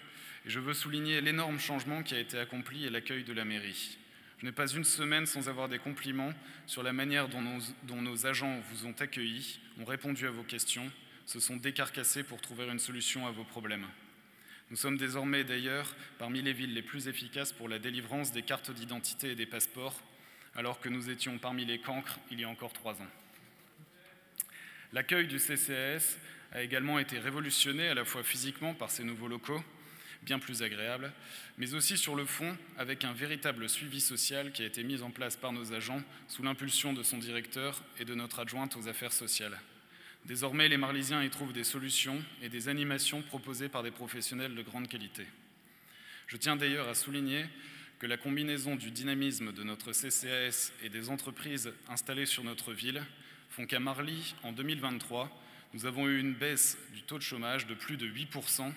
et je veux souligner l'énorme changement qui a été accompli à l'accueil de la mairie. Je n'ai pas une semaine sans avoir des compliments sur la manière dont nos agents vous ont accueillis, ont répondu à vos questions, se sont décarcassés pour trouver une solution à vos problèmes. Nous sommes désormais d'ailleurs parmi les villes les plus efficaces pour la délivrance des cartes d'identité et des passeports, alors que nous étions parmi les cancres il y a encore 3 ans. L'accueil du CCAS a également été révolutionné à la fois physiquement par ces nouveaux locaux, bien plus agréables, mais aussi sur le fond avec un véritable suivi social qui a été mis en place par nos agents sous l'impulsion de son directeur et de notre adjointe aux affaires sociales. Désormais, les Marlysiens y trouvent des solutions et des animations proposées par des professionnels de grande qualité. Je tiens d'ailleurs à souligner que la combinaison du dynamisme de notre CCAS et des entreprises installées sur notre ville font qu'à Marly, en 2023, nous avons eu une baisse du taux de chômage de plus de 8%,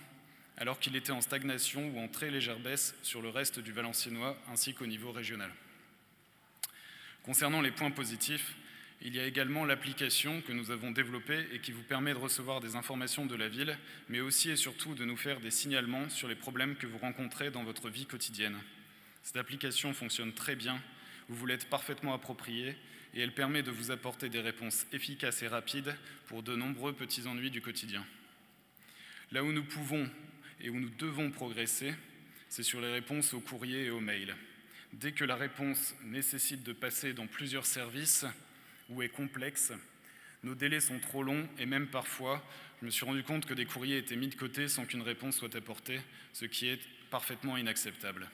alors qu'il était en stagnation ou en très légère baisse sur le reste du Valenciennois ainsi qu'au niveau régional. Concernant les points positifs, il y a également l'application que nous avons développée et qui vous permet de recevoir des informations de la ville, mais aussi et surtout de nous faire des signalements sur les problèmes que vous rencontrez dans votre vie quotidienne. Cette application fonctionne très bien, vous vous l'êtes parfaitement appropriée et elle permet de vous apporter des réponses efficaces et rapides pour de nombreux petits ennuis du quotidien. Là où nous pouvons et où nous devons progresser, c'est sur les réponses aux courriers et aux mails. Dès que la réponse nécessite de passer dans plusieurs services ou est complexe, nos délais sont trop longs et même parfois, je me suis rendu compte que des courriers étaient mis de côté sans qu'une réponse soit apportée, ce qui est parfaitement inacceptable.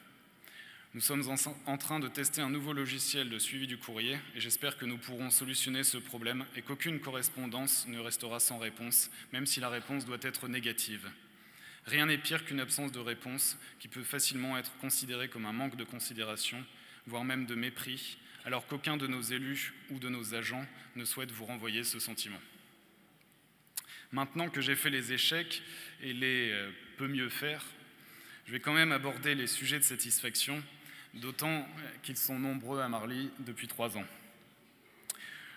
Nous sommes en train de tester un nouveau logiciel de suivi du courrier et j'espère que nous pourrons solutionner ce problème et qu'aucune correspondance ne restera sans réponse, même si la réponse doit être négative. Rien n'est pire qu'une absence de réponse qui peut facilement être considérée comme un manque de considération, voire même de mépris, alors qu'aucun de nos élus ou de nos agents ne souhaite vous renvoyer ce sentiment. Maintenant que j'ai fait les échecs et les peut mieux faire, je vais quand même aborder les sujets de satisfaction, d'autant qu'ils sont nombreux à Marly depuis 3 ans.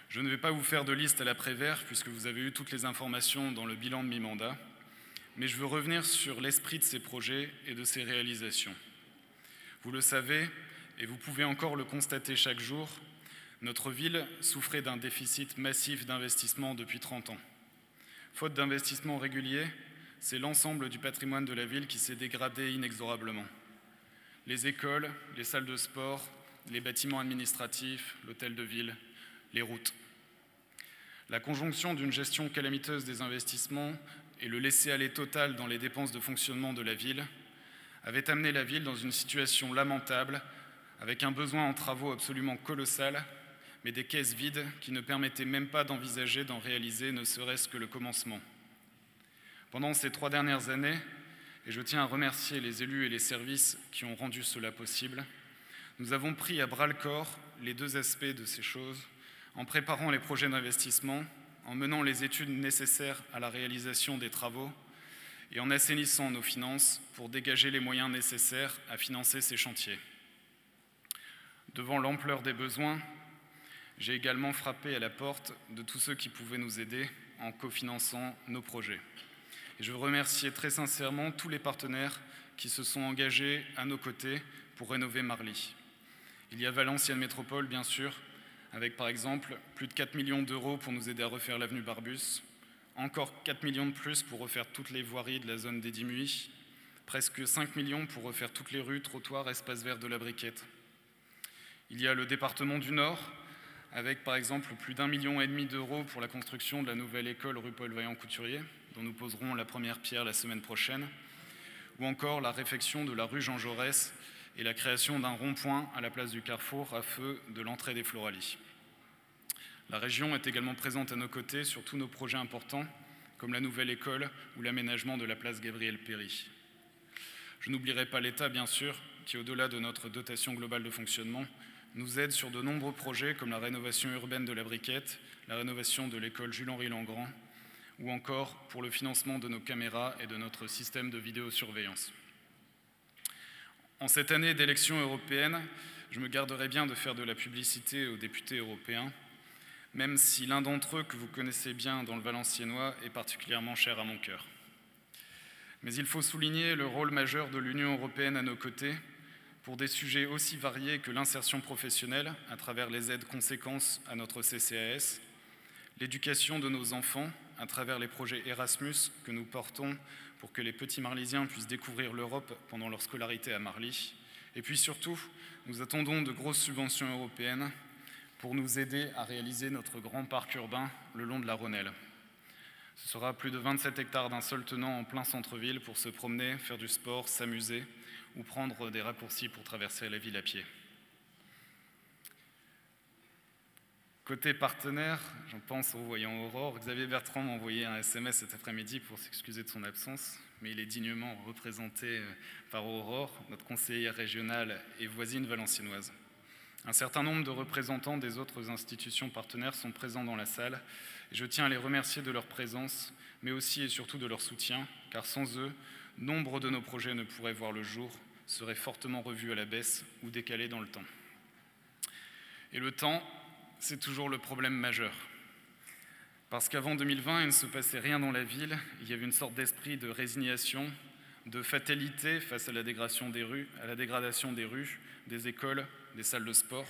Je ne vais pas vous faire de liste à l'après-vert, puisque vous avez eu toutes les informations dans le bilan de mi-mandat, mais je veux revenir sur l'esprit de ces projets et de ces réalisations. Vous le savez, et vous pouvez encore le constater chaque jour, notre ville souffrait d'un déficit massif d'investissement depuis 30 ans. Faute d'investissement régulier, c'est l'ensemble du patrimoine de la ville qui s'est dégradé inexorablement. Les écoles, les salles de sport, les bâtiments administratifs, l'hôtel de ville, les routes. La conjonction d'une gestion calamiteuse des investissements et le laisser-aller total dans les dépenses de fonctionnement de la ville avait amené la ville dans une situation lamentable, avec un besoin en travaux absolument colossal, mais des caisses vides qui ne permettaient même pas d'envisager d'en réaliser ne serait-ce que le commencement. Pendant ces 3 dernières années, et je tiens à remercier les élus et les services qui ont rendu cela possible. Nous avons pris à bras-le-corps les deux aspects de ces choses, en préparant les projets d'investissement, en menant les études nécessaires à la réalisation des travaux et en assainissant nos finances pour dégager les moyens nécessaires à financer ces chantiers. Devant l'ampleur des besoins, j'ai également frappé à la porte de tous ceux qui pouvaient nous aider en cofinançant nos projets. Et je veux remercier très sincèrement tous les partenaires qui se sont engagés à nos côtés pour rénover Marly. Il y a Valenciennes Métropole, bien sûr, avec par exemple plus de 4 millions d'euros pour nous aider à refaire l'avenue Barbus, encore 4 millions de plus pour refaire toutes les voiries de la zone des Dimuys, presque 5 millions pour refaire toutes les rues, trottoirs, espaces verts de la Briquette. Il y a le département du Nord, avec par exemple plus d'1,5 million d'euros pour la construction de la nouvelle école rue Paul Vaillant-Couturier, dont nous poserons la première pierre la semaine prochaine, ou encore la réfection de la rue Jean Jaurès et la création d'un rond-point à la place du carrefour à feu de l'entrée des Floralies. La région est également présente à nos côtés sur tous nos projets importants, comme la nouvelle école ou l'aménagement de la place Gabriel-Péri. Je n'oublierai pas l'État, bien sûr, qui, au-delà de notre dotation globale de fonctionnement, nous aide sur de nombreux projets comme la rénovation urbaine de la Briquette, la rénovation de l'école Jules-Henri Langrand, ou encore pour le financement de nos caméras et de notre système de vidéosurveillance. En cette année d'élections européennes, je me garderai bien de faire de la publicité aux députés européens, même si l'un d'entre eux que vous connaissez bien dans le Valenciennois est particulièrement cher à mon cœur. Mais il faut souligner le rôle majeur de l'Union européenne à nos côtés pour des sujets aussi variés que l'insertion professionnelle à travers les aides conséquences à notre CCAS, l'éducation de nos enfants à travers les projets Erasmus que nous portons pour que les petits Marlysiens puissent découvrir l'Europe pendant leur scolarité à Marly. Et puis surtout, nous attendons de grosses subventions européennes pour nous aider à réaliser notre grand parc urbain le long de la Rhônelle. Ce sera plus de 27 hectares d'un seul tenant en plein centre-ville pour se promener, faire du sport, s'amuser ou prendre des raccourcis pour traverser la ville à pied. Côté partenaire, j'en pense au voyant Aurore. Xavier Bertrand m'a envoyé un SMS cet après-midi pour s'excuser de son absence, mais il est dignement représenté par Aurore, notre conseillère régionale et voisine valenciennoise. Un certain nombre de représentants des autres institutions partenaires sont présents dans la salle et je tiens à les remercier de leur présence, mais aussi et surtout de leur soutien, car sans eux, nombre de nos projets ne pourraient voir le jour, seraient fortement revus à la baisse ou décalés dans le temps. Et le temps, c'est toujours le problème majeur. Parce qu'avant 2020, il ne se passait rien dans la ville, il y avait une sorte d'esprit de résignation, de fatalité face à la dégradation des rues, des écoles, des salles de sport.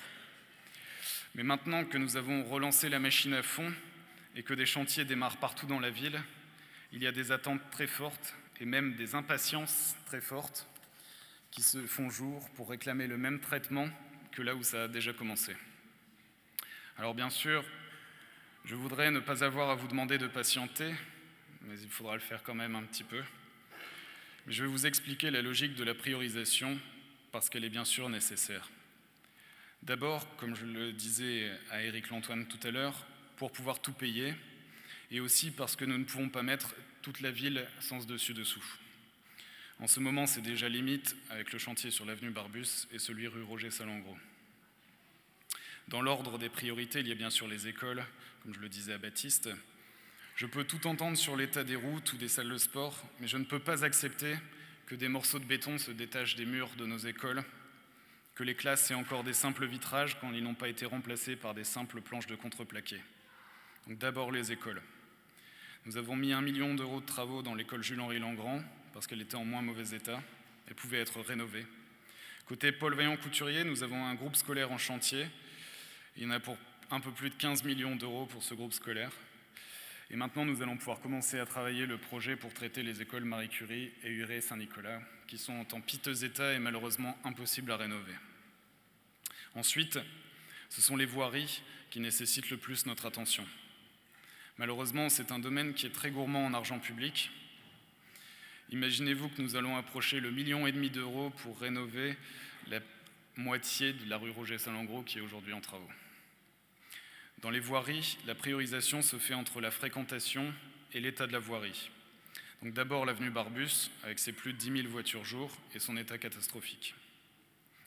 Mais maintenant que nous avons relancé la machine à fond et que des chantiers démarrent partout dans la ville, il y a des attentes très fortes et même des impatiences très fortes qui se font jour pour réclamer le même traitement que là où ça a déjà commencé. Alors bien sûr, je voudrais ne pas avoir à vous demander de patienter, mais il faudra le faire quand même un petit peu. Mais je vais vous expliquer la logique de la priorisation parce qu'elle est bien sûr nécessaire. D'abord, comme je le disais à Éric Lantoine tout à l'heure, pour pouvoir tout payer, et aussi parce que nous ne pouvons pas mettre toute la ville sens dessus-dessous. En ce moment, c'est déjà limite avec le chantier sur l'avenue Barbus et celui rue Roger-Salengro. Dans l'ordre des priorités, il y a bien sûr les écoles, comme je le disais à Baptiste. Je peux tout entendre sur l'état des routes ou des salles de sport, mais je ne peux pas accepter que des morceaux de béton se détachent des murs de nos écoles, que les classes aient encore des simples vitrages quand ils n'ont pas été remplacés par des simples planches de contreplaqué. Donc d'abord les écoles. Nous avons mis 1 million d'euros de travaux dans l'école Jules-Henri Langrand, parce qu'elle était en moins mauvais état, elle pouvait être rénovée. Côté Paul Vaillant-Couturier, nous avons un groupe scolaire en chantier. Il y en a pour un peu plus de 15 millions d'euros pour ce groupe scolaire. Et maintenant, nous allons pouvoir commencer à travailler le projet pour traiter les écoles Marie Curie et Huré-Saint-Nicolas, qui sont en piteux état et malheureusement impossibles à rénover. Ensuite, ce sont les voiries qui nécessitent le plus notre attention. Malheureusement, c'est un domaine qui est très gourmand en argent public. Imaginez-vous que nous allons approcher le 1,5 million d'euros pour rénover la moitié de la rue Roger-Salengro qui est aujourd'hui en travaux. Dans les voiries, la priorisation se fait entre la fréquentation et l'état de la voirie. Donc d'abord l'avenue Barbus, avec ses plus de 10 000 voitures jour et son état catastrophique.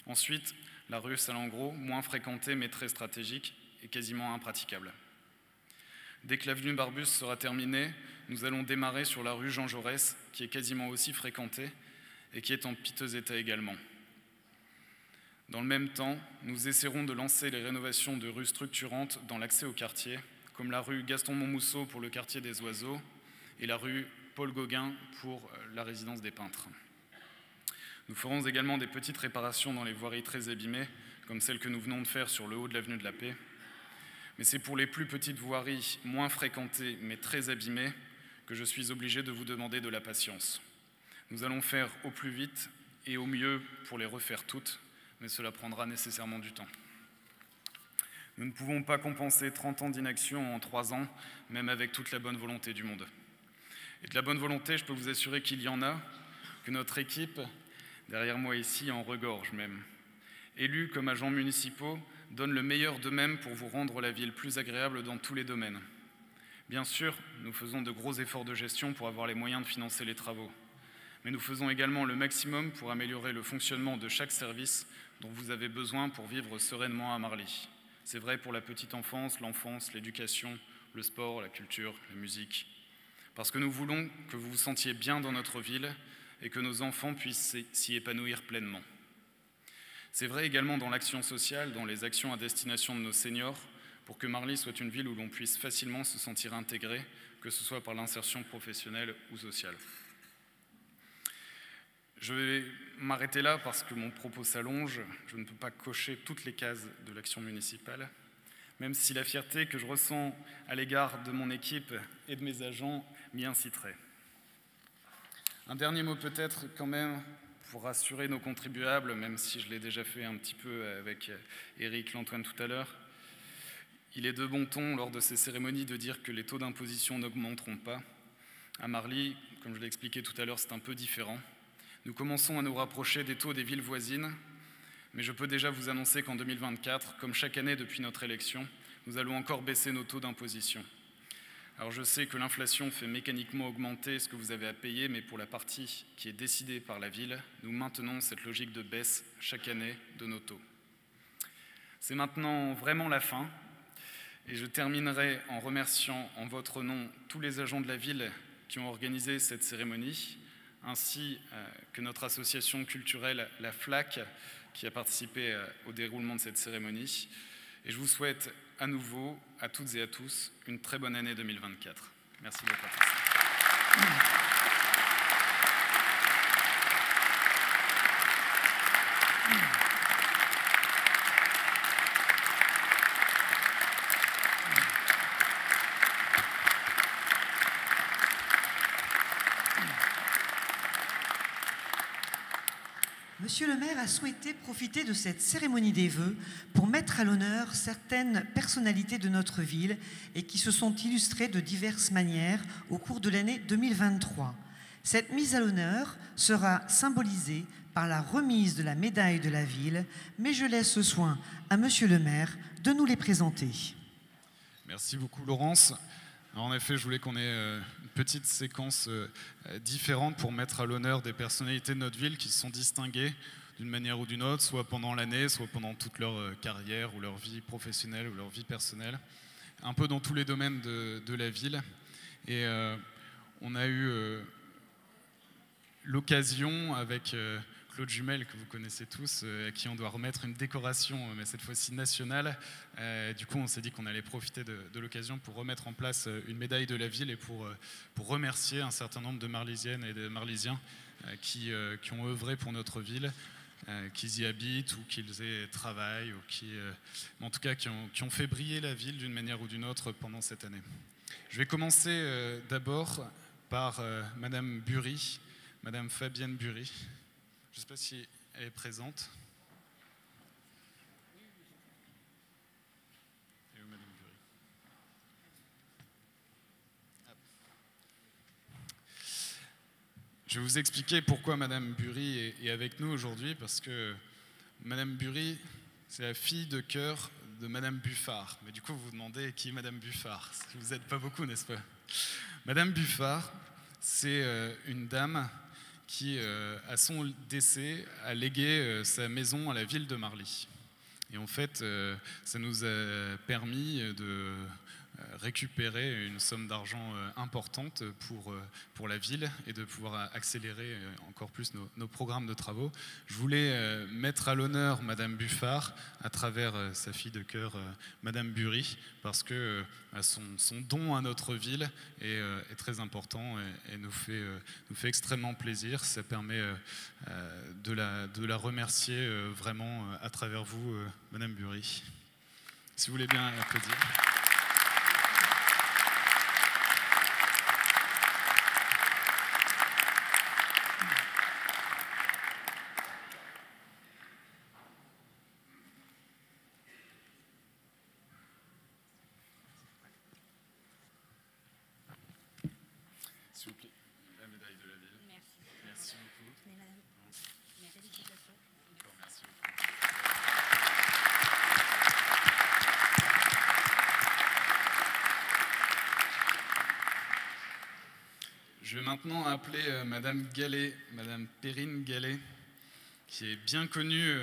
Ensuite, la rue Salengro, moins fréquentée mais très stratégique et quasiment impraticable. Dès que l'avenue Barbus sera terminée, nous allons démarrer sur la rue Jean Jaurès, qui est quasiment aussi fréquentée et qui est en piteux état également. Dans le même temps, nous essaierons de lancer les rénovations de rues structurantes dans l'accès au quartier, comme la rue Gaston-Montmousseau pour le quartier des Oiseaux et la rue Paul Gauguin pour la résidence des peintres. Nous ferons également des petites réparations dans les voiries très abîmées, comme celle que nous venons de faire sur le haut de l'avenue de la Paix. Mais c'est pour les plus petites voiries, moins fréquentées mais très abîmées, que je suis obligé de vous demander de la patience. Nous allons faire au plus vite et au mieux pour les refaire toutes, mais cela prendra nécessairement du temps. Nous ne pouvons pas compenser 30 ans d'inaction en 3 ans, même avec toute la bonne volonté du monde. Et de la bonne volonté, je peux vous assurer qu'il y en a, que notre équipe, derrière moi ici, en regorge même. Élus comme agents municipaux, donnent le meilleur d'eux-mêmes pour vous rendre la ville plus agréable dans tous les domaines. Bien sûr, nous faisons de gros efforts de gestion pour avoir les moyens de financer les travaux. Mais nous faisons également le maximum pour améliorer le fonctionnement de chaque service dont vous avez besoin pour vivre sereinement à Marly. C'est vrai pour la petite enfance, l'enfance, l'éducation, le sport, la culture, la musique. Parce que nous voulons que vous vous sentiez bien dans notre ville et que nos enfants puissent s'y épanouir pleinement. C'est vrai également dans l'action sociale, dans les actions à destination de nos seniors, pour que Marly soit une ville où l'on puisse facilement se sentir intégré, que ce soit par l'insertion professionnelle ou sociale. Je vais m'arrêter là parce que mon propos s'allonge. Je ne peux pas cocher toutes les cases de l'action municipale, même si la fierté que je ressens à l'égard de mon équipe et de mes agents m'y inciterait. Un dernier mot peut-être quand même pour rassurer nos contribuables, même si je l'ai déjà fait un petit peu avec Éric Lantoine tout à l'heure. Il est de bon ton lors de ces cérémonies de dire que les taux d'imposition n'augmenteront pas. À Marly, comme je l'ai expliqué tout à l'heure, c'est un peu différent. Nous commençons à nous rapprocher des taux des villes voisines, mais je peux déjà vous annoncer qu'en 2024, comme chaque année depuis notre élection, nous allons encore baisser nos taux d'imposition. Alors je sais que l'inflation fait mécaniquement augmenter ce que vous avez à payer, mais pour la partie qui est décidée par la ville, nous maintenons cette logique de baisse chaque année de nos taux. C'est maintenant vraiment la fin, et je terminerai en remerciant en votre nom tous les agents de la ville qui ont organisé cette cérémonie, ainsi que notre association culturelle, la FLAC, qui a participé au déroulement de cette cérémonie. Et je vous souhaite à nouveau, à toutes et à tous, une très bonne année 2024. Merci beaucoup à tous. Monsieur le maire a souhaité profiter de cette cérémonie des vœux pour mettre à l'honneur certaines personnalités de notre ville et qui se sont illustrées de diverses manières au cours de l'année 2023. Cette mise à l'honneur sera symbolisée par la remise de la médaille de la ville, mais je laisse le soin à monsieur le maire de nous les présenter. Merci beaucoup Laurence. Alors, en effet, je voulais qu'on ait une petite séquence différente pour mettre à l'honneur des personnalités de notre ville qui se sont distinguées d'une manière ou d'une autre, soit pendant l'année, soit pendant toute leur carrière ou leur vie professionnelle ou leur vie personnelle, un peu dans tous les domaines de la ville. Et on a eu l'occasion avec Claude Jumel, que vous connaissez tous, à qui on doit remettre une décoration, mais cette fois-ci nationale. Du coup, on s'est dit qu'on allait profiter de l'occasion pour remettre en place une médaille de la ville et pour remercier un certain nombre de Marlysiennes et de Marlysiens qui ont œuvré pour notre ville, qu'ils y habitent ou qu'ils y travaillent, ou en tout cas qui ont fait briller la ville d'une manière ou d'une autre pendant cette année. Je vais commencer d'abord par Madame Bury, Madame Fabienne Bury. Je ne sais pas si elle est présente. Et où, Madame Bury ? Je vais vous expliquer pourquoi Madame Bury est avec nous aujourd'hui, parce que Madame Bury, c'est la fille de cœur de Madame Buffard. Mais du coup, vous vous demandez qui est Madame Buffard ? Vous n'êtes pas beaucoup, n'est-ce pas ? Madame Buffard, c'est une dame qui, à son décès, a légué sa maison à la ville de Marly. Et en fait, ça nous a permis de récupérer une somme d'argent importante pour la ville et de pouvoir accélérer encore plus nos programmes de travaux. Je voulais mettre à l'honneur Madame Buffard à travers sa fille de cœur, Madame Bury, parce que son don à notre ville est très important et nous fait extrêmement plaisir. Ça permet de la remercier vraiment à travers vous, Madame Bury. Si vous voulez bien applaudir. S'il vous plaît, la médaille de la ville. Merci. Merci beaucoup. Mais madame, mes félicitations. Encore merci beaucoup. Je vais maintenant appeler Madame Gallet, Madame Perrine Gallet, qui est bien connue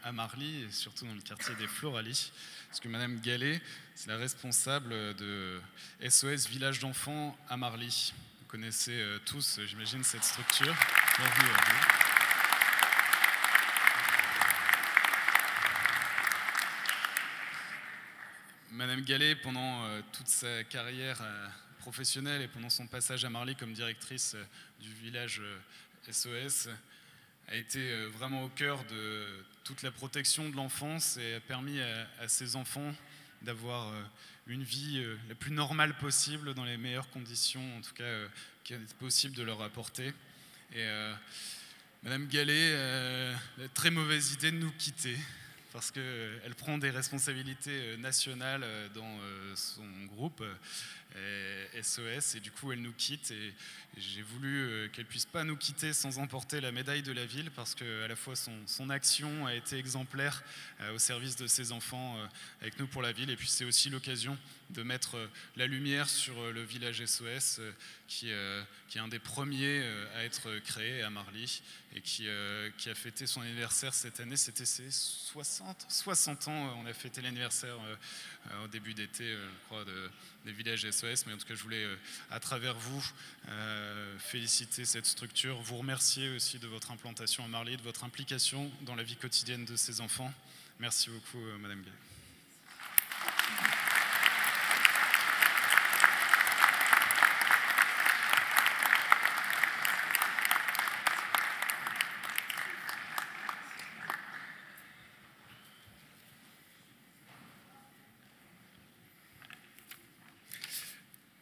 à Marly et surtout dans le quartier des Floralis. Parce que Madame Gallet, c'est la responsable de SOS Village d'enfants à Marly. Vous connaissez tous, j'imagine, cette structure. Bienvenue à vous. Madame Gallet, pendant toute sa carrière professionnelle et pendant son passage à Marly comme directrice du village SOS, a été vraiment au cœur de toute la protection de l'enfance et a permis à ces enfants d'avoir une vie la plus normale possible dans les meilleures conditions, en tout cas qu'il est possible de leur apporter. Et Madame Gallet a la très mauvaise idée de nous quitter parce qu'elle prend des responsabilités nationales dans son groupe SOS et du coup elle nous quitte et j'ai voulu qu'elle puisse pas nous quitter sans emporter la médaille de la ville parce qu'à la fois son action a été exemplaire au service de ses enfants avec nous pour la ville et puis c'est aussi l'occasion de mettre la lumière sur le village SOS qui est un des premiers à être créé à Marly et qui a fêté son anniversaire cette année, c'était ses 60 ans, on a fêté l'anniversaire au début d'été, je crois, des villages SOS, mais en tout cas je voulais à travers vous féliciter cette structure, vous remercier aussi de votre implantation à Marly, de votre implication dans la vie quotidienne de ces enfants. Merci beaucoup Madame Gallet.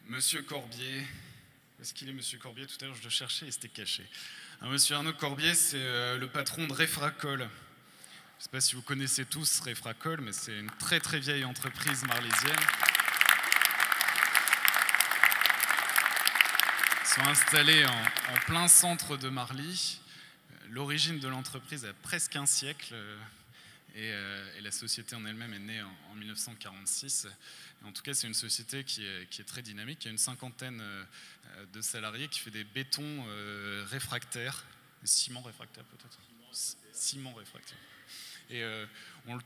Monsieur Corbier, où est-ce qu'il est Monsieur Corbier? Tout à l'heure je le cherchais et c'était caché. Alors, Monsieur Arnaud Corbier, c'est le patron de Réfracol. Je ne sais pas si vous connaissez tous Réfracol, mais c'est une très très vieille entreprise marlysienne. Ils sont installés en plein centre de Marly. L'origine de l'entreprise a presque un siècle. Et la société en elle-même est née en 1946. En tout cas, c'est une société qui est très dynamique, qui a une cinquantaine de salariés, qui fait des bétons réfractaires, ciment réfractaire peut-être, ciment réfractaire. Et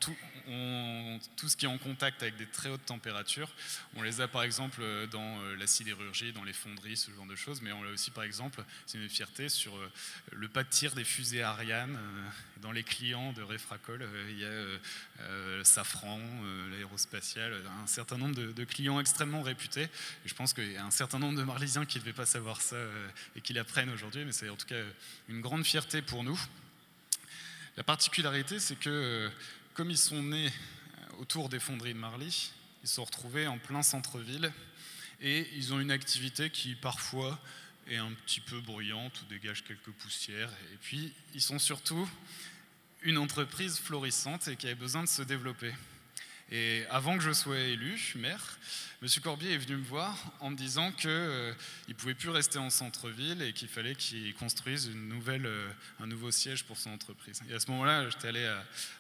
tout ce qui est en contact avec des très hautes températures, on les a par exemple dans la sidérurgie, dans les fonderies, ce genre de choses, mais on l'a aussi par exemple, c'est une fierté, sur le pas de tir des fusées Ariane. Dans les clients de Réfracol, il y a Safran, l'aérospatiale, un certain nombre de clients extrêmement réputés. Et je pense qu'il y a un certain nombre de Marlysiens qui ne devaient pas savoir ça et qui l'apprennent aujourd'hui, mais c'est en tout cas une grande fierté pour nous. La particularité, c'est que comme ils sont nés autour des fonderies de Marly, ils se sont retrouvés en plein centre-ville et ils ont une activité qui parfois est un petit peu bruyante ou dégage quelques poussières. Et puis, ils sont surtout une entreprise florissante et qui avait besoin de se développer. Et avant que je sois élu maire, M. Corbier est venu me voir en me disant qu'il ne pouvait plus rester en centre-ville et qu'il fallait qu'il construise un nouveau siège pour son entreprise. Et à ce moment-là, j'étais allé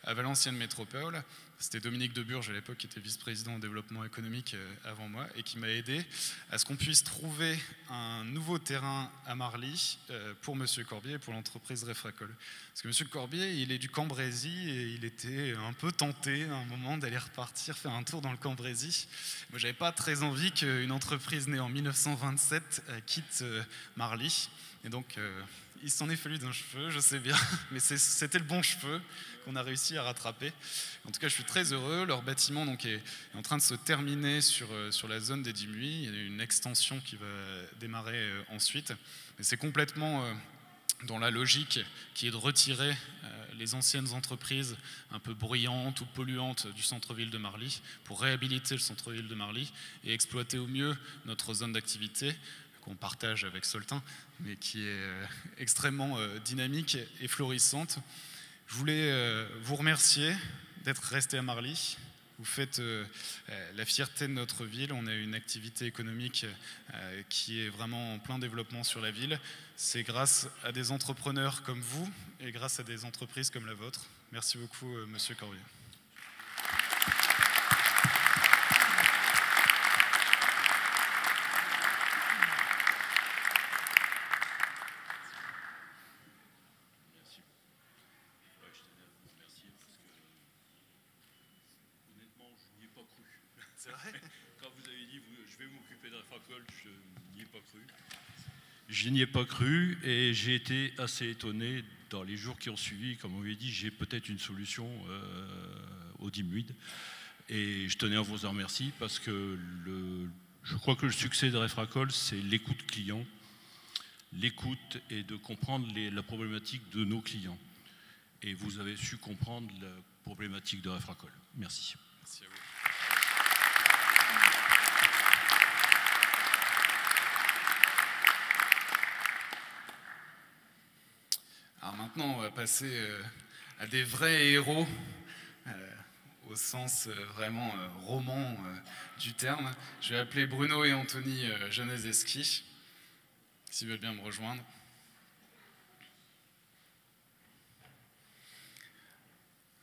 à Valenciennes Métropole C'était Dominique Deburge à l'époque, qui était vice-président au développement économique avant moi, et qui m'a aidé à ce qu'on puisse trouver un nouveau terrain à Marly pour M. Corbier et pour l'entreprise Refracol. Parce que M. Corbier, il est du Cambrésis et il était un peu tenté à un moment d'aller repartir faire un tour dans le Cambrésis. Moi, j'avais pas très envie qu'une entreprise née en 1927 quitte Marly. Et donc, il s'en est fallu d'un cheveu, je sais bien, mais c'était le bon cheveu qu'on a réussi à rattraper. En tout cas, je suis très heureux. Leur bâtiment donc, est en train de se terminer sur la zone des Dimuys. Il y a une extension qui va démarrer ensuite. Mais c'est complètement dans la logique qui est de retirer les anciennes entreprises un peu bruyantes ou polluantes du centre-ville de Marly pour réhabiliter le centre-ville de Marly et exploiter au mieux notre zone d'activité qu'on partage avec Soltin, mais qui est extrêmement dynamique et florissante. Je voulais vous remercier d'être resté à Marly. Vous faites la fierté de notre ville. On a une activité économique qui est vraiment en plein développement sur la ville. C'est grâce à des entrepreneurs comme vous et grâce à des entreprises comme la vôtre. Merci beaucoup, Monsieur Corbier. C'est vrai ? Quand vous avez dit je vais m'occuper de Refracol, je n'y ai pas cru. Je n'y ai pas cru et j'ai été assez étonné dans les jours qui ont suivi. Comme on m'avait dit, j'ai peut-être une solution au Dimuys. Et je tenais à vous en remercier parce que je crois que le succès de Refracol, c'est l'écoute client. L'écoute et de comprendre la problématique de nos clients. Et vous avez su comprendre la problématique de Refracol. Merci. Merci à vous. Alors maintenant, on va passer à des vrais héros, au sens vraiment roman du terme. Je vais appeler Bruno et Anthony Janezeski, s'ils veulent bien me rejoindre.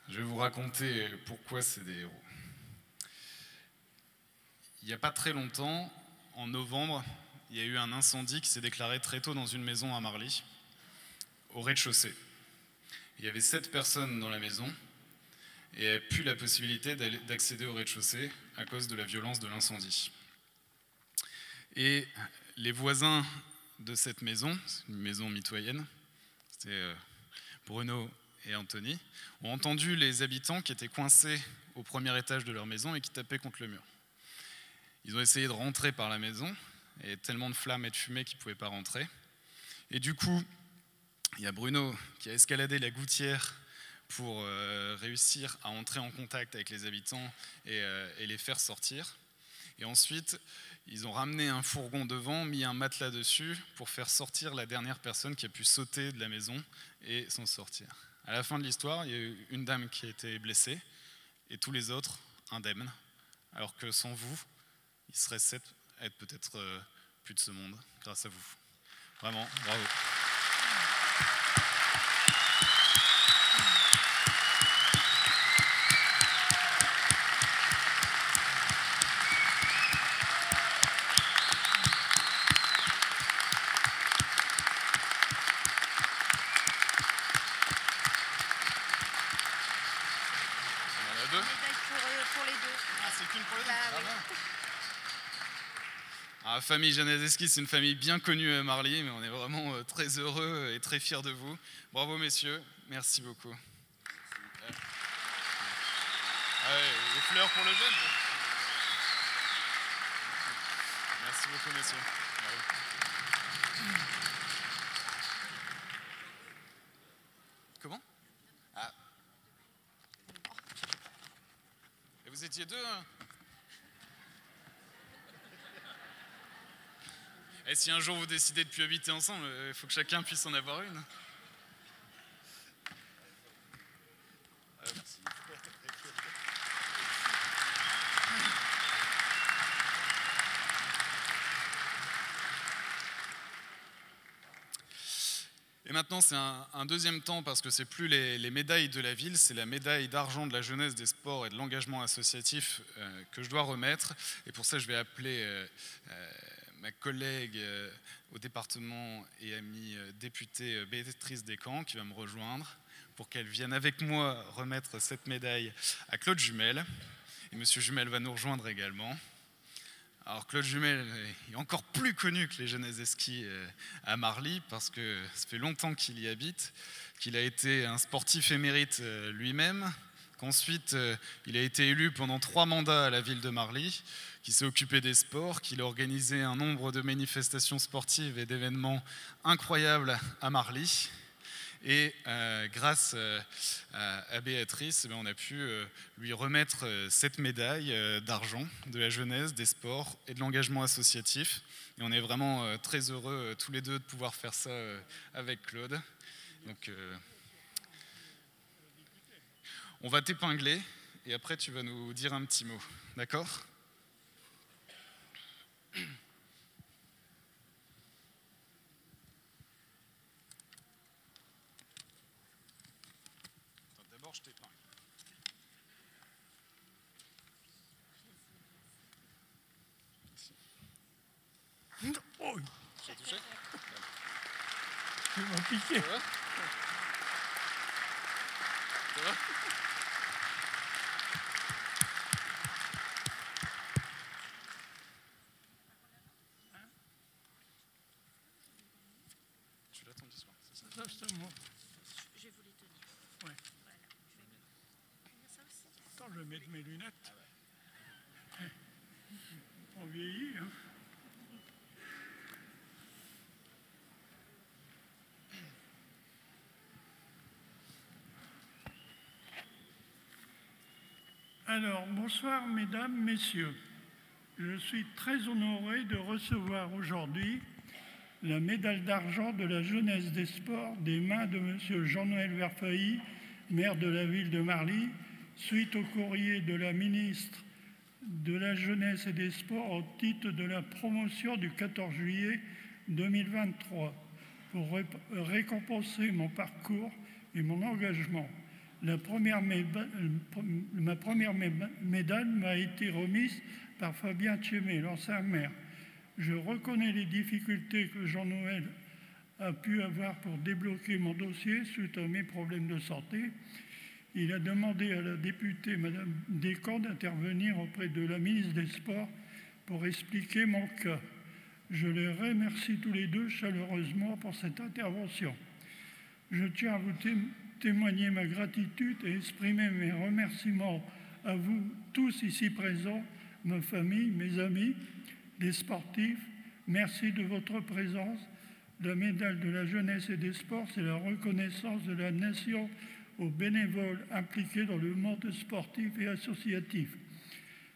Je vais vous raconter pourquoi c'est des héros. Il n'y a pas très longtemps, en novembre, il y a eu un incendie qui s'est déclaré très tôt dans une maison à Marly, au rez-de-chaussée. Il y avait 7 personnes dans la maison et n'avaient plus la possibilité d'accéder au rez-de-chaussée à cause de la violence de l'incendie. Et les voisins de cette maison, c'est une maison mitoyenne, c'était Bruno et Anthony, ont entendu les habitants qui étaient coincés au premier étage de leur maison et qui tapaient contre le mur. Ils ont essayé de rentrer par la maison, et tellement de flammes et de fumée qu'ils ne pouvaient pas rentrer. Et du coup, il y a Bruno qui a escaladé la gouttière pour réussir à entrer en contact avec les habitants et les faire sortir. Et ensuite, ils ont ramené un fourgon devant, mis un matelas dessus pour faire sortir la dernière personne qui a pu sauter de la maison et s'en sortir. À la fin de l'histoire, il y a eu une dame qui a été blessée et tous les autres indemnes, alors que sans vous, il serait 7 à être peut-être plus de ce monde, grâce à vous. Vraiment, bravo. La famille Janezeski, c'est une famille bien connue à Marly, mais on est vraiment très heureux et très fiers de vous. Bravo messieurs, merci beaucoup. Les fleurs pour le jeune. Merci beaucoup messieurs. Bravo. Comment ? Ah. Et vous étiez 2 hein ? Et si un jour vous décidez de ne plus habiter ensemble, il faut que chacun puisse en avoir une. Merci. Et maintenant, c'est un deuxième temps parce que c'est plus les médailles de la ville, c'est la médaille d'argent de la jeunesse, des sports et de l'engagement associatif que je dois remettre. Et pour ça, je vais appeler ma collègue au département et amie députée Béatrice Descamps qui va me rejoindre pour qu'elle vienne avec moi remettre cette médaille à Claude Jumel. Et Monsieur Jumel va nous rejoindre également. Alors Claude Jumel est encore plus connu que les Jeunesses des Skis à Marly parce que ça fait longtemps qu'il y habite, qu'il a été un sportif émérite lui-même, qu'ensuite il a été élu pendant 3 mandats à la ville de Marly, qu'il s'est occupé des sports, qu'il a organisé un nombre de manifestations sportives et d'événements incroyables à Marly. Et grâce à Béatrice, on a pu lui remettre cette médaille d'argent de la jeunesse, des sports et de l'engagement associatif. Et on est vraiment très heureux tous les deux de pouvoir faire ça avec Claude. Donc, on va t'épingler et après tu vas nous dire un petit mot. D'accord ? Je t'épingle. Oh, Tu as touché ? tu m'as piqué. Ça va ? Ça va ? Tu l'as ton discours, c'est ça ? Ça, c'est moi. Je vais vous les tenir. Ouais. Voilà. Je vais tenir ça aussi. Attends, je vais mettre mes lunettes. On vieillit, hein. Alors, bonsoir mesdames, messieurs. Je suis très honoré de recevoir aujourd'hui la médaille d'argent de la jeunesse des sports des mains de M. Jean-Noël Verfeilly, maire de la ville de Marly, suite au courrier de la ministre de la Jeunesse et des Sports au titre de la promotion du 14 juillet 2023 pour récompenser mon parcours et mon engagement. Ma première médaille m'a été remise par Fabien Tchémé, l'ancien maire. Je reconnais les difficultés que Jean-Noël a pu avoir pour débloquer mon dossier suite à mes problèmes de santé. Il a demandé à la députée Mme Descamps d'intervenir auprès de la ministre des Sports pour expliquer mon cas. Je les remercie tous les deux chaleureusement pour cette intervention. Je tiens à vous témoigner ma gratitude et exprimer mes remerciements à vous tous ici présents, ma famille, mes amis, les sportifs. Merci de votre présence. La médaille de la jeunesse et des sports, c'est la reconnaissance de la nation aux bénévoles impliqués dans le monde sportif et associatif.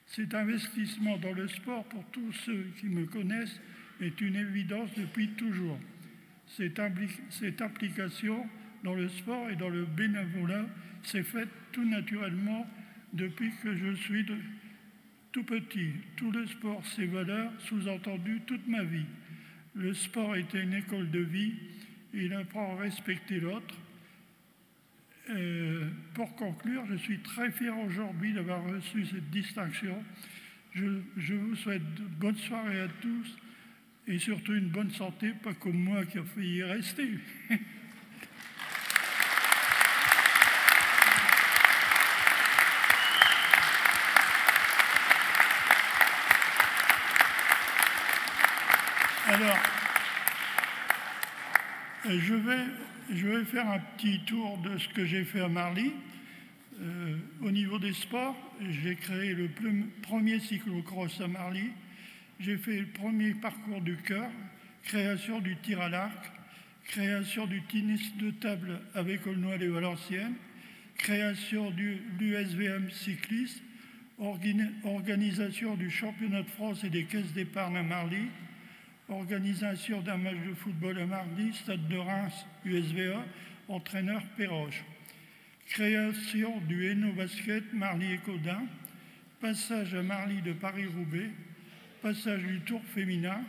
Cet investissement dans le sport, pour tous ceux qui me connaissent, est une évidence depuis toujours. Cette implication dans le sport et dans le bénévolat s'est faite tout naturellement depuis que je suis tout petit. Tout le sport, ses valeurs, sous-entendu toute ma vie. Le sport était une école de vie et il apprend à respecter l'autre. Pour conclure, je suis très fier aujourd'hui d'avoir reçu cette distinction. Je vous souhaite bonne soirée à tous et surtout une bonne santé, pas comme moi qui a failli y rester. Alors, je vais faire un petit tour de ce que j'ai fait à Marly. Au niveau des sports, j'ai créé le premier cyclocross à Marly. J'ai fait le premier parcours du cœur, création du tir à l'arc, création du tennis de table avec Aulnoy et Valenciennes, création de l'USVM cycliste, organisation du championnat de France et des caisses d'épargne à Marly, organisation d'un match de football à Marly, Stade de Reims, USVA, entraîneur Perroche. Création du Hainaut Basket, Marly et Caudin. Passage à Marly de Paris-Roubaix. Passage du Tour féminin.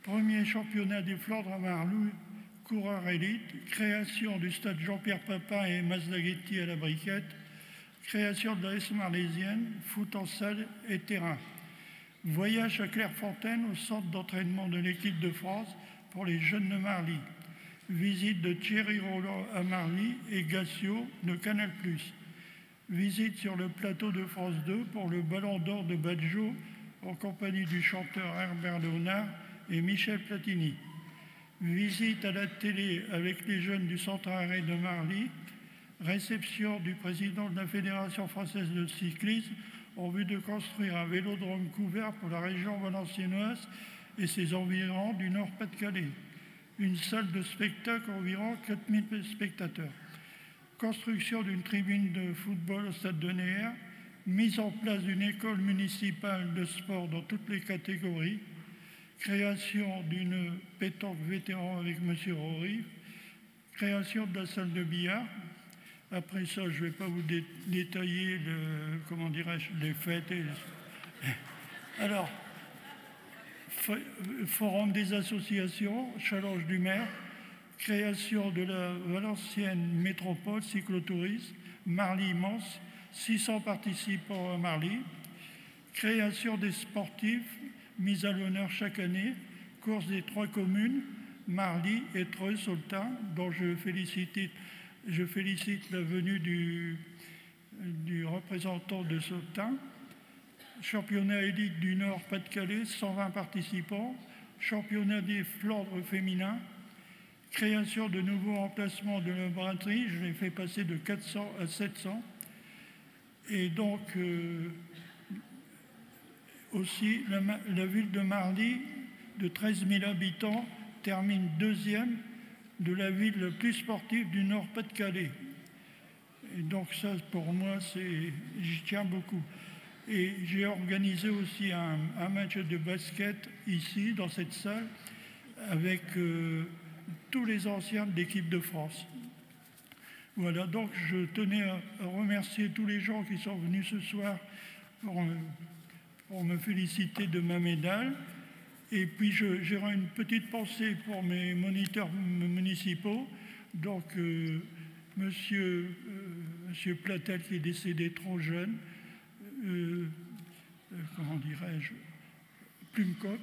Premier championnat des Flandres à Marly, coureurs élite, création du stade Jean-Pierre Papin et Mazdaghetti à la Briquette, création de la S marlésienne, foot en salle et terrain. Voyage à Clairefontaine au centre d'entraînement de l'équipe de France pour les jeunes de Marly. Visite de Thierry Roland à Marly et Gassio de Canal+. Visite sur le plateau de France 2 pour le Ballon d'Or de Badjo en compagnie du chanteur Herbert Léonard et Michel Platini. Visite à la télé avec les jeunes du centre arrêt de Marly. Réception du président de la Fédération française de cyclisme en vue de construire un vélodrome couvert pour la région valenciennoise et ses environs du Nord-Pas-de-Calais. Une salle de spectacle environ 4000 spectateurs. Construction d'une tribune de football au stade de Néer. Mise en place d'une école municipale de sport dans toutes les catégories. Création d'une pétanque vétéran avec M. Rory. Création de la salle de billard. Après ça, je ne vais pas vous détailler les fêtes. Alors, forum des associations, challenge du maire, création de la Valenciennes Métropole cyclotourisme, Marly-Mans, 600 participants à Marly, création des sportifs, mise à l'honneur chaque année, course des 3 communes, Marly, Étreux, Saultin, dont je félicite la venue du représentant de Saultin. Championnat élite du Nord Pas-de-Calais, 120 participants. Championnat des Flandres féminins. Création de nouveaux emplacements de la braderie, je l'ai fait passer de 400 à 700. Et donc, aussi, la ville de Marly, de 13 000 habitants, termine 2e de la ville la plus sportive du Nord-Pas-de-Calais. Et donc ça, pour moi, j'y tiens beaucoup. Et j'ai organisé aussi un match de basket ici, dans cette salle, avec tous les anciens de l'équipe de France. Voilà, donc je tenais à remercier tous les gens qui sont venus ce soir pour me féliciter de ma médaille. Et puis j'aurai une petite pensée pour mes moniteurs municipaux. Donc monsieur Platel qui est décédé trop jeune, comment dirais-je, Plumcock,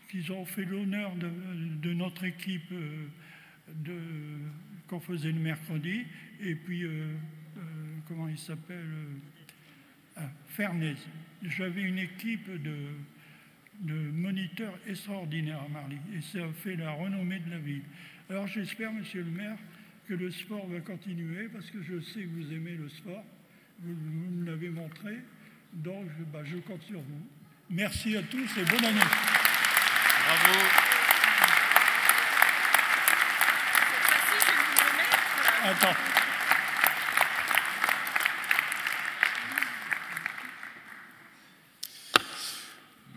qui ont fait l'honneur de notre équipe qu'on faisait le mercredi, et puis comment il s'appelle, Fernez. J'avais une équipe de moniteurs extraordinaires à Marly, et ça a fait la renommée de la ville. Alors j'espère, monsieur le maire, que le sport va continuer, parce que je sais que vous aimez le sport, vous me l'avez montré, donc je compte sur vous. Merci à tous et bonne année. Bravo. Attends.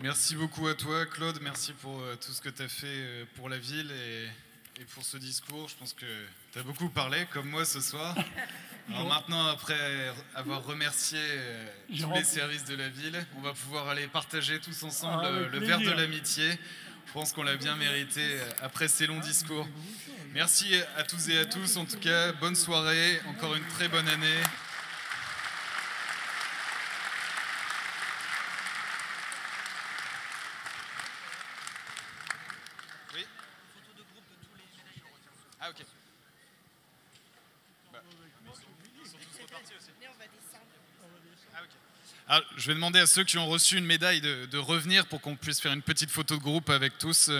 Merci beaucoup à toi, Claude. Merci pour tout ce que tu as fait pour la ville et pour ce discours. Je pense que tu as beaucoup parlé, comme moi ce soir. Alors maintenant, après avoir remercié tous les services de la ville, on va pouvoir aller partager tous ensemble le verre de l'amitié. Je pense qu'on l'a bien mérité après ces longs discours. Merci à tous et à tous. En tout cas, bonne soirée. Encore une très bonne année. Oui. Ah ok. Alors, je vais demander à ceux qui ont reçu une médaille de revenir pour qu'on puisse faire une petite photo de groupe avec tous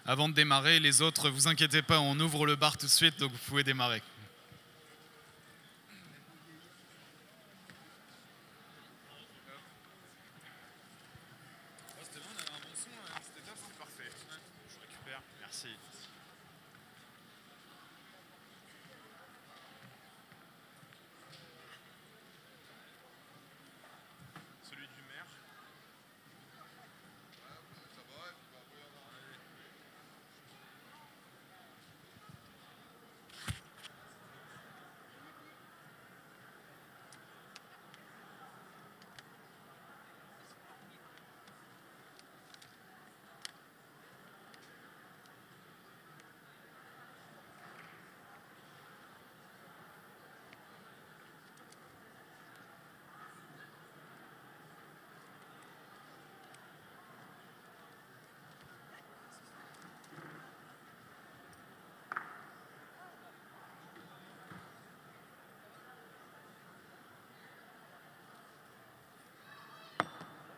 avant de démarrer. Les autres, vous inquiétez pas, on ouvre le bar tout de suite, donc vous pouvez démarrer.